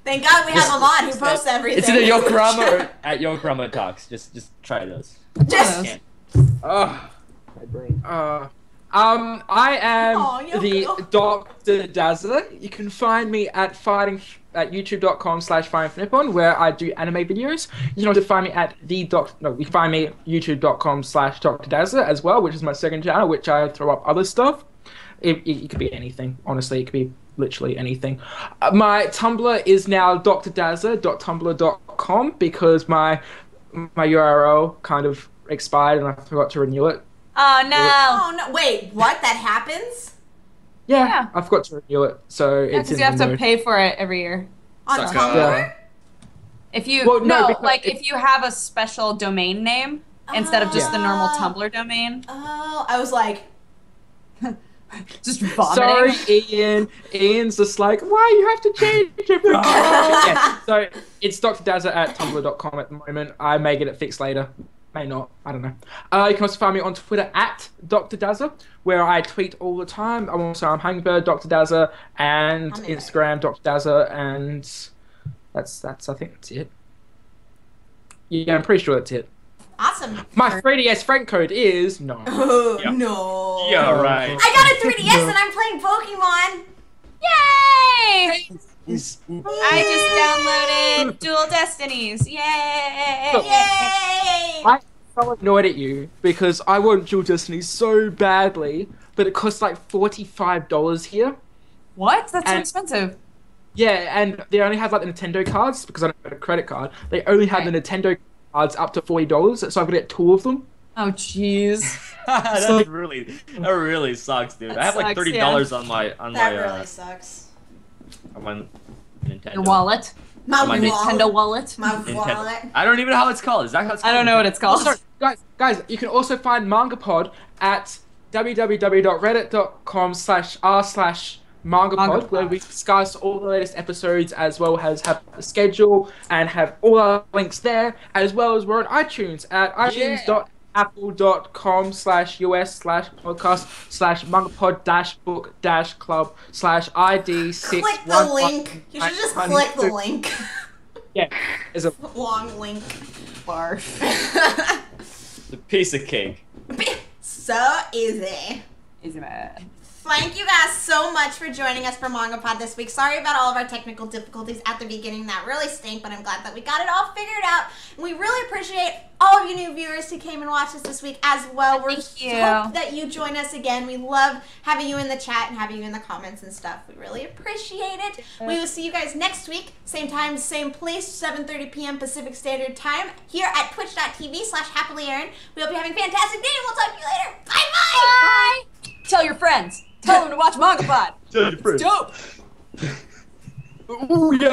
Thank God we have a mod who posts everything. It's either Yokurama or at Yokurama Talks. Just try those. Just My brain. I am Aw, Yoko. the Dr. Dazzler. You can find me at youtube.com/fightingfornippon, where I do anime videos. You can also find me at you can find me at youtube.com/Dr. Dazzler as well, which is my second channel, which I throw up other stuff. It could be anything, honestly. It could be literally anything. My Tumblr is now drdazzler.tumblr.com because my URL kind of expired and I forgot to renew it. Oh, no. Oh no! Wait, what? That happens Yeah, I forgot to renew it, so it's Because in you have the to mood. pay for it every year. on Suck Tumblr? Yeah. If you Well, no, no, because like if you have a special domain name instead of just the normal Oh. Tumblr domain, Oh, I was like, just vomiting. Sorry, Ian. Ian's just like, why you have to change it? Yeah, so it's drdazzler at tumblr.com at the moment. I may get it fixed later. May not. I don't know. You can also find me on Twitter at Dr. Dazzler, where I tweet all the time. I'm also on Hummingbird, Dr. Dazzler, and Hummingbird. Instagram, Dr. Dazzler, and that's I think that's it. Yeah, I'm pretty sure that's it. awesome. My 3DS friend code is no. Oh, Yep. no. Yeah, right. I got a 3DS and I'm playing Pokemon. Yay! Is- I just downloaded Dual Destinies. Yay! Yay! I'm so annoyed at you because I want Dual Destiny so badly, but it costs like $45 here. What? That's so And- expensive. Yeah, and they only have like the Nintendo cards because I don't have a credit card. They only have the Nintendo cards up to $40, so I've got to get 2 of them. Oh, jeez. That really sucks, dude. That I have like sucks, $30 on That my really sucks. on my Nintendo. Your wallet. My My wallet. Nintendo wallet. My Nintendo. wallet. I don't even know how it's called. Is that how it's I called? don't know what it's called. Also, guys, you can also find MangaPod at www.reddit.com/r/MangaPod, MangaPod. where we discuss all the latest episodes as well as have a schedule and have all our links there, as well as we're on iTunes at itunes.apple.com/us/podcast/mangapod-book-club/ID6. Click the link. You should just click the link. Yeah. Is a long link. Barf. The piece of cake. So easy. Easy man. Thank you guys so much for joining us for MangaPod this week. Sorry about all of our technical difficulties at the beginning. That really stink, but I'm glad that we got it all figured out. And we really appreciate all of you new viewers who came and watched us this week as well. We hope that you join us again. We love having you in the chat and having you in the comments and stuff. We really appreciate it. We will see you guys next week. Same time, same place, 7:30 p.m. Pacific Standard Time here at twitch.tv/HappiLeeErin. We hope you're having a fantastic day, and we'll talk to you later. Bye-bye! Bye! Tell your friends. Tell them to watch MangaPod. Tell your friends. It's dope. Ooh, yeah.